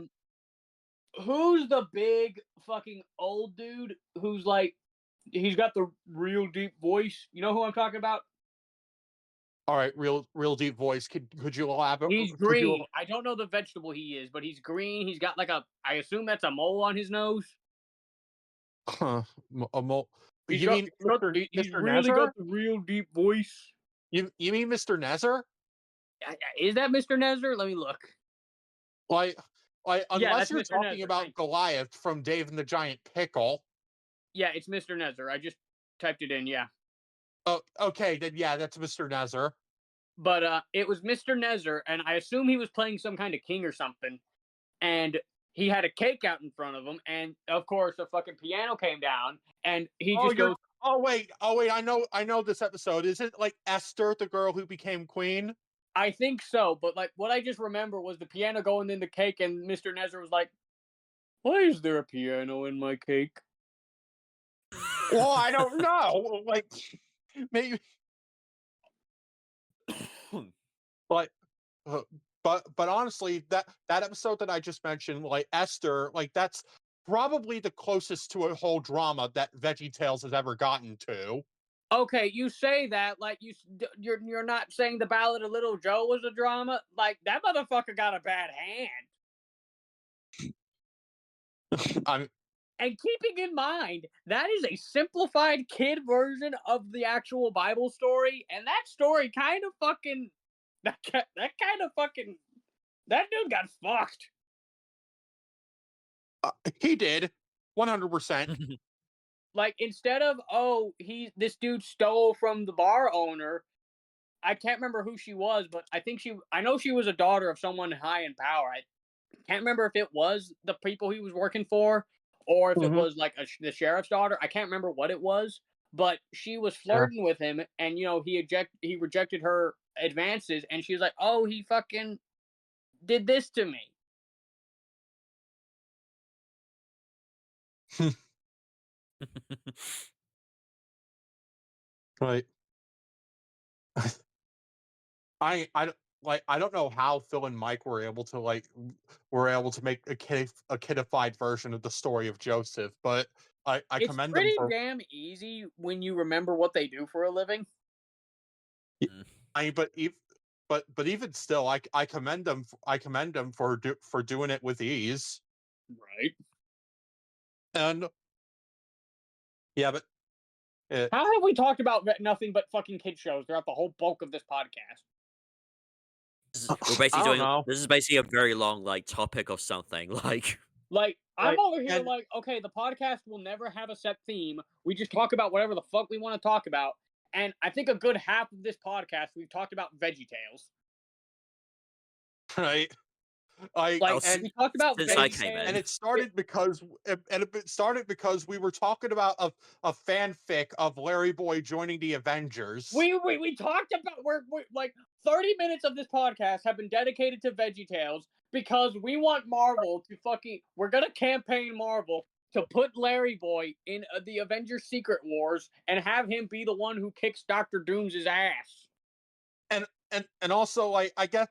Who's the big fucking old dude who's like he's got the real deep voice? You know who I'm talking about? All right, real deep voice. Could you elaborate? He's green. I don't know the vegetable he is, but he's green. He's got like I assume that's a mole on his nose. A mole? He's You mean he's Mr. really got Nezzer? the real deep voice. You mean Mr. Nezzer? Is that Mr. Nezzer? Let me look. Like, Yeah, unless that's you're Mr. talking Nezzer. about Goliath from Dave and the Giant Pickle. Yeah, it's Mr. Nezzer. I just typed it in. Yeah. Oh, okay, then yeah, that's Mr. Nezzer. But it was Mr. Nezzer, and I assume he was playing some kind of king or something. And he had a cake out in front of him, and of course, a fucking piano came down, and he just goes. Oh wait, I know this episode. Is it like Esther, the girl who became queen? I think so, but like what I just remember was the piano going in the cake, and Mr. Nezzer was like, "Why is there a piano in my cake?" Well, I don't know. Like, maybe, but but honestly, that episode that I just mentioned, like Esther, like that's probably the closest to a whole drama that VeggieTales has ever gotten to. Okay, you say that like you're not saying the Ballad of Little Joe was a drama. Like that motherfucker got a bad hand. I'm And keeping in mind that is a simplified kid version of the actual Bible story, and that story kind of fucking that kind of fucking that dude got fucked. he did 100%. Like instead of this dude stole from the bar owner. I can't remember who she was, but I know she was a daughter of someone high in power. I can't remember if it was the people he was working for or if it was like the sheriff's daughter. I can't remember what it was, but she was flirting with him, and he rejected her advances, and she was like, "Oh, he fucking did this to me." Right. I don't know how Phil and Mike were able to make a kidified version of the story of Joseph, but I It's commend them pretty for. damn easy when you remember what they do for a living. I mean, but even still, I commend them. I commend them for doing it with ease. Right. And yeah, but How have we talked about nothing but fucking kid shows throughout the whole bulk of this podcast? We're basically I don't doing. know. This is basically a very long like topic of something. Like, I'm Right, over here and- like, okay, the podcast will never have a set theme. We just talk about whatever the fuck we want to talk about. And I think a good half of this podcast, we've talked about VeggieTales. right. Like, and we talked about since I VeggieTales. came in. and it started because we were talking about a fanfic of Larry Boy joining the Avengers. We talked about we're like 30 minutes of this podcast have been dedicated to VeggieTales because we want Marvel to we're gonna campaign Marvel to put Larry Boy in the Avengers Secret Wars and have him be the one who kicks Doctor Doom's ass. And also, like, I guess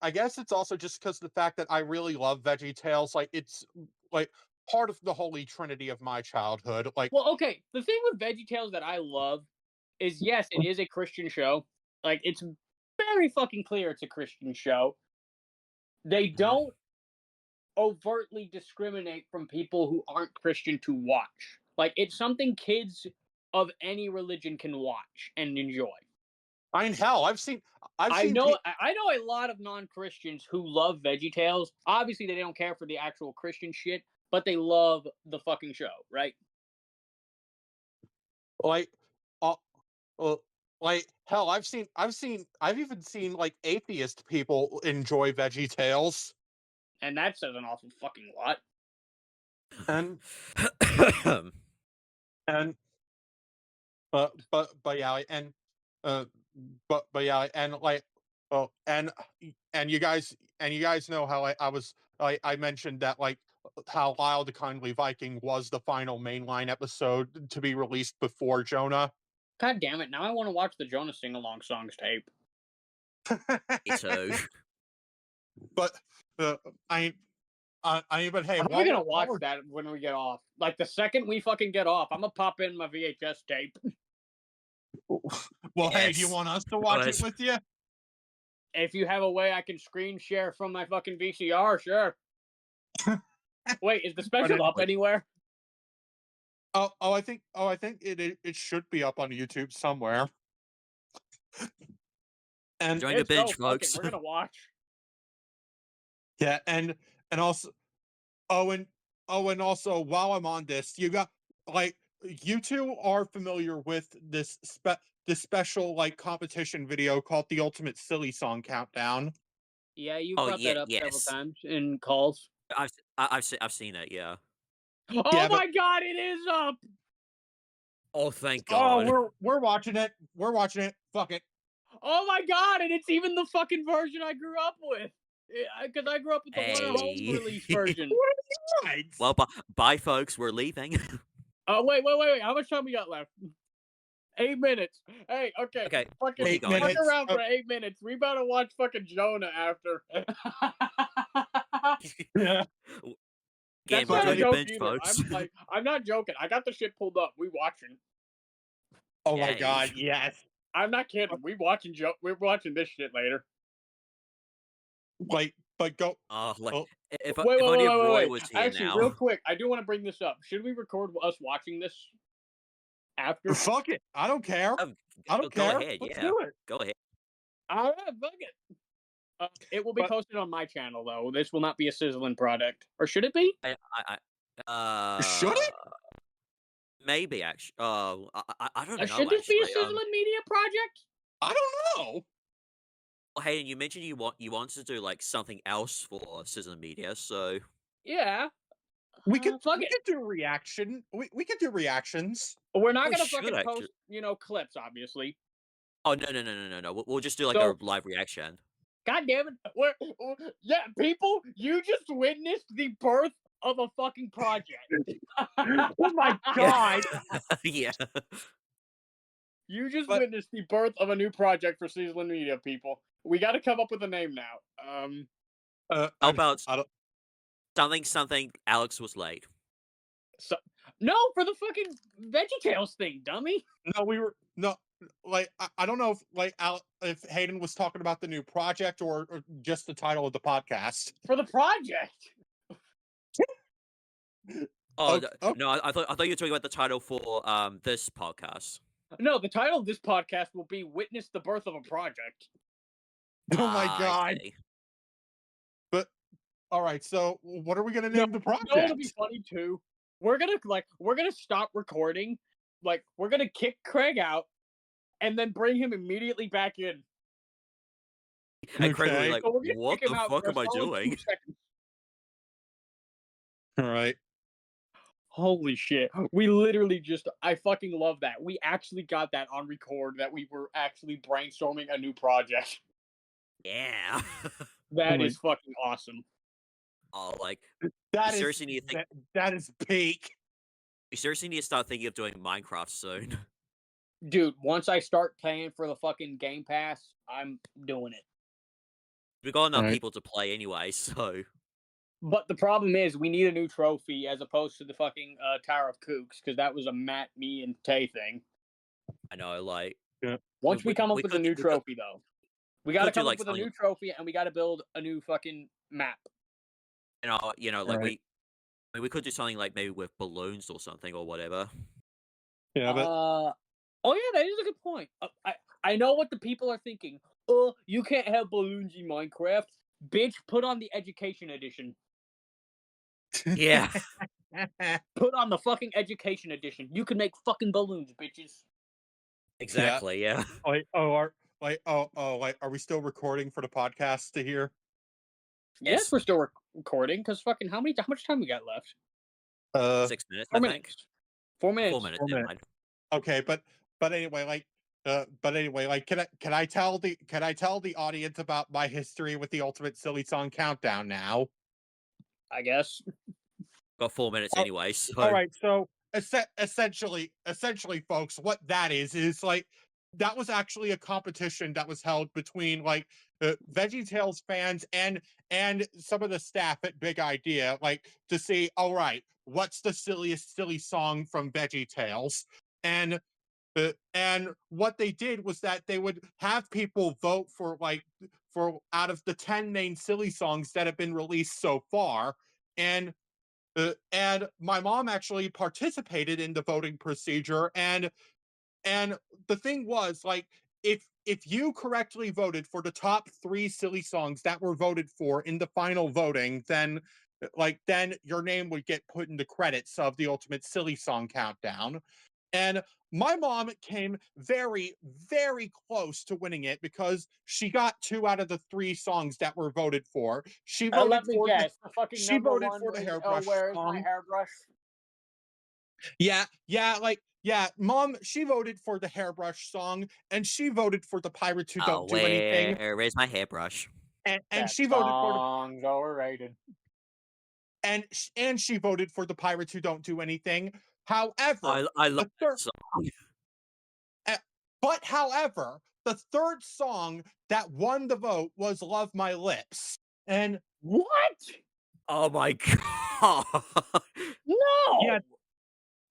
it's also just because of the fact that I really love VeggieTales. Like, it's like part of the holy trinity of my childhood. Like, Well, okay, the thing with VeggieTales that I love is yes, it is a Christian show. Like it's very fucking clear it's a Christian show. They don't overtly discriminate from people who aren't Christian to watch. Like it's something kids of any religion can watch and enjoy. I mean, hell, I've seen I know a lot of non-Christians who love VeggieTales. Obviously, they don't care for the actual Christian shit, but they love the fucking show, right? like, uh, like hell, I've even seen like atheist people enjoy VeggieTales, And that says an awful fucking lot. and and but yeah, uh, but yeah, and like, oh, and you guys know how I mentioned that, like, how Lyle the Kindly Viking was the final mainline episode to be released before Jonah. God damn it! Now I want to watch the Jonas sing along songs tape. Me too. But I mean, but hey, I'm gonna watch that when we get off. Like the second we fucking get off, I'm gonna pop in my VHS tape. Well, hey, do you Yes. want us to watch it Yes. with you? If you have a way I can screen share from my fucking VCR, sure. Wait, is the special up anyway. anywhere? I think it should be up on YouTube somewhere. And Join the It's binge, so fucking. folks. We're gonna watch. yeah, and also and also while I'm on this, you got like you two are familiar with this special like competition video called the Ultimate Silly Song Countdown. Yeah, you Oh, brought yeah, that up several yes. times in calls. I've seen it, yeah. Oh Yeah, my god, it is up! Oh, thank Oh, God. we're watching it. We're watching it. Fuck it. Oh my god, and it's even the fucking version I grew up with. Because I grew up with the Warner Home Hey. release version. Right. Well, bye, folks. We're leaving. Oh, wait. How much time we got left? 8 minutes. Hey, okay. Okay, Fucking we'll keep fuck going. around for 8 minutes. We better watch fucking Jonah after. Yeah. Again, That's we're not a doing a joke binge, either. folks. I'm not joking. I got the shit pulled up. We watching. Oh my Yay. god, yes. I'm not kidding. We're watching this shit later. Like, but go. Like, Oh, if Wait. only Roy was here Actually, now. real quick, I do want to bring this up. Should we record us watching this after? fuck it. I don't care. I don't Go care. ahead, Let's yeah. do it. Go ahead. All right, fuck it. It will be But- posted on my channel though. This will not be a Sizzlin product, or should it be? Should it? Maybe actually. I don't know. Should this be a Actually, Sizzlin media project? I don't know. well, Hayden, you mentioned you wanted to do like something else for Sizzlin Media, so Yeah. We could fuck we it. could do reaction. We could do reactions. We're not We gonna should fucking actually. post, clips, obviously. Oh no. We'll just do like So- a live reaction. God damn it! Yeah, people, you just witnessed the birth of a fucking project. Oh my god. Yeah. You just But- witnessed the birth of a new project for Sizzlin Media, people. We got to come up with a name now. How about I don't, something? Alex was late. No, for the fucking VeggieTales thing, dummy. no, we were no. Like I don't know if if Hayden was talking about the new project or just the title of the podcast. For the project. Oh Okay, okay. no! I thought you were talking about the title for this podcast. No, the title of this podcast will be "Witness the Birth of a Project." Oh my I god. see. But all right, so what are we gonna name the project? You know what'll be funny too? We're gonna stop recording. Like, we're gonna kick Craig out, and then bring him immediately back in. And Craig will be Okay. like, So we're gonna "What kick the him out fuck for a am I solid 2 doing?" seconds. All right. Holy shit. We literally I fucking love that. We actually got that on record that we were actually brainstorming a new project. Yeah. That my- is fucking awesome. Oh, like That is seriously need to think. that is peak. You seriously need to start thinking of doing Minecraft soon. Dude, once I start paying for the fucking Game Pass, I'm doing it. We've got enough Right. people to play anyway, so But the problem is, we need a new trophy as opposed to the fucking Tower of Kooks, because that was a Matt, me, and Tay thing. I know, like Once we come up we with a could- new we could- trophy, though, we got to could do, come like, up with a something- new trophy, and we got to build a new fucking map. like Right. we could do something like maybe with balloons or something or whatever. Yeah, but Oh yeah, that is a good point. I know what the people are thinking. Oh, you can't have balloons in Minecraft. Bitch, put on the education edition. Yeah. Put on the fucking education edition. You can make fucking balloons, bitches. Exactly, yeah. are we still recording for the podcast to hear? Yes, Yes. we're still recording because fucking how much time we got left? 6 minutes, 4 I think. minutes. 4 minutes. 4 minutes, 4 never minutes. mind. Okay, but anyway, like, can I tell the audience about my history with the Ultimate Silly Song Countdown now? I guess. Got 4 minutes Oh, anyway, so All right, so essentially, folks, what that is like that was actually a competition that was held between like VeggieTales fans and some of the staff at Big Idea, like to see, all right, what's the silliest silly song from VeggieTales, and And what they did was that they would have people vote for out of the 10 main silly songs that have been released so far. And my mom actually participated in the voting procedure. And the thing was, like, if you correctly voted for the top 3 silly songs that were voted for in the final voting, then your name would get put in the credits of the ultimate silly song countdown. And my mom came very, very close to winning it because she got 2 out of the 3 songs that were voted for. Let me guess. The fucking She number voted one for the was, hairbrush "Where is my song. hairbrush?" Yeah, mom, she voted for the hairbrush song, and she voted for the pirates who Oh, don't do anything, where is my hairbrush? and That she voted for the song's overrated. and she voted for the pirates who don't do anything. However, I love the third that song. uh, however, the third song that won the vote was "Love My Lips," and What? Oh my god. yeah, No.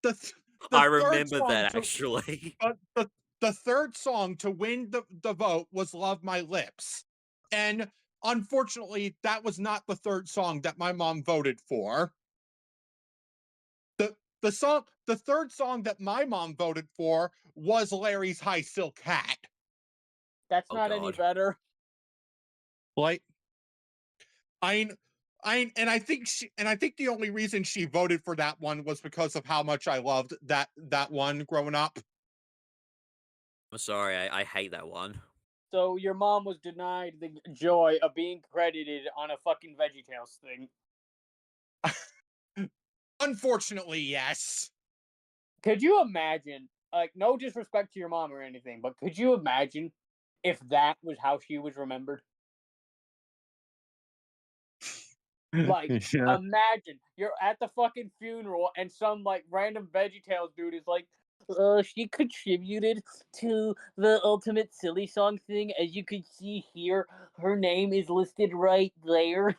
the th- the I third remember song that to actually. but the third song to win the vote was "Love My Lips," and unfortunately, that was not the third song that my mom voted for. The third song that my mom voted for was Larry's "High Silk Hat." That's Oh not any god. better. Like, I and I think the only reason she voted for that one was because of how much I loved that one growing up. I'm sorry, I hate that one. So your mom was denied the joy of being credited on a fucking VeggieTales thing. Unfortunately, yes. Could you imagine, like, no disrespect to your mom or anything, but could you imagine if that was how she was remembered? Like, Yeah. imagine you're at the fucking funeral and some like random VeggieTales dude is like, she contributed to the Ultimate Silly Song thing. As you can see here, her name is listed right there.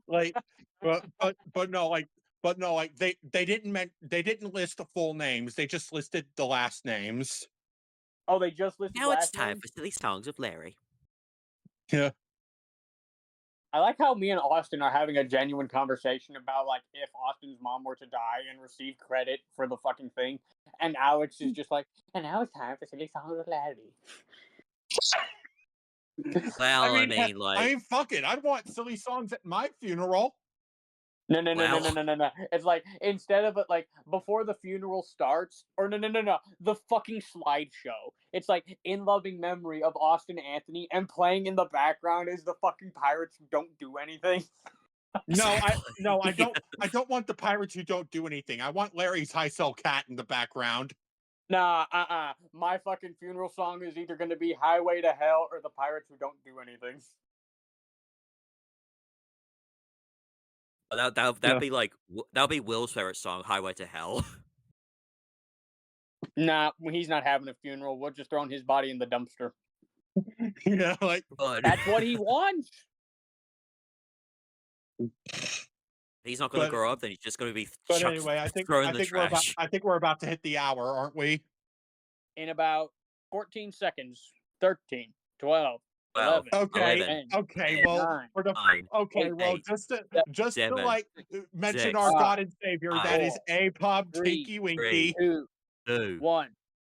Like, but no, they didn't list the full names. They just listed the last names. Oh, they just listed Now it's last time name. for Silly Songs of Larry. Yeah. I like how me and Austin are having a genuine conversation about like if Austin's mom were to die and receive credit for the fucking thing, and Alex is just like, and now it's time for Silly Songs of Larry. Well, I mean, I like, mean, fuck it. I'd want silly songs at my funeral. No, no, no, no, well, no, no, no, no. It's like instead of it, like before the funeral starts, or no, no, no, no, the fucking slideshow. It's like in loving memory of Austin Anthony, and playing in the background is the fucking pirates who don't do anything. No, exactly. I don't want the pirates who don't do anything. I want Larry's high sell cat in the background. Nah, my fucking funeral song is either gonna be Highway to Hell or the pirates who don't do anything. That'd be like that'll be Will's favorite song, Highway to Hell. Nah, he's not having a funeral. We're just throwing his body in the dumpster. Like, But That's what he wants. he's not gonna but grow up, then he's just gonna be but anyway, thrown in the trash. I think we're about to hit the hour, aren't we? In about 14 seconds. 13, 12, 12, 11, Okay. 11, 10, Okay. 10, Well, 9, for the 9, okay. Well, 8, just to 7, like mention 6, our 5, God and Savior, that 5, is 4, A Pub 3, Tinky 3, Winky. 2, 2, 1.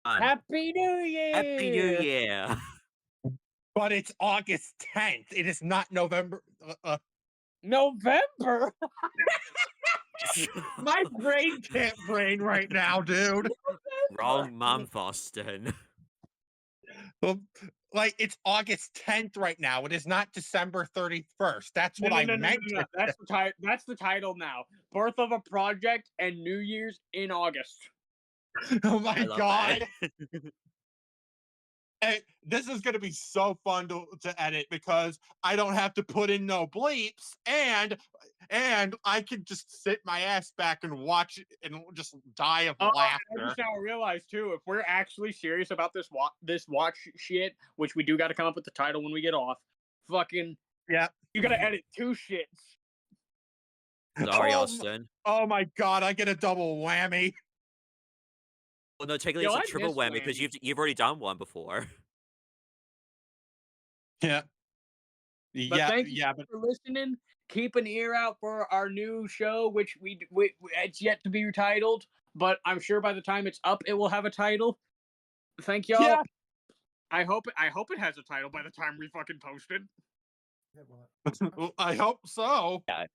1. Happy New Happy New Year! Year! But it's August 10th. It is not November. November? My brain can't brain right now, dude. Wrong month, Austin. Well, like, it's August 10th right now. It is not December 31st. That's No, what no, I no, no, no, meant. no. That's the title now. Birth of a Project and New Year's in August. Oh I my love god. that. And this is going to be so fun to edit because I don't have to put in no bleeps, and I can just sit my ass back and watch it and just die of I laughter. just now realized too, if we're actually serious about this watch shit, which we do got to come up with the title when we get off, fucking, Yeah. you got to edit 2 shits. Sorry, Oh, Austin. oh my god, I get a double whammy. Well, no, technically Yo, it's a I triple miss whammy because Lanny. you've already done one before. Yeah. But Yeah, thank you yeah, but for listening. Keep an ear out for our new show, which we it's yet to be titled, but I'm sure by the time it's up, it will have a title. Thank y'all. yeah. I hope it has a title by the time we fucking post it. Well, I hope so. Yeah.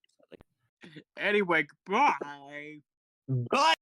Anyway, bye. Bye.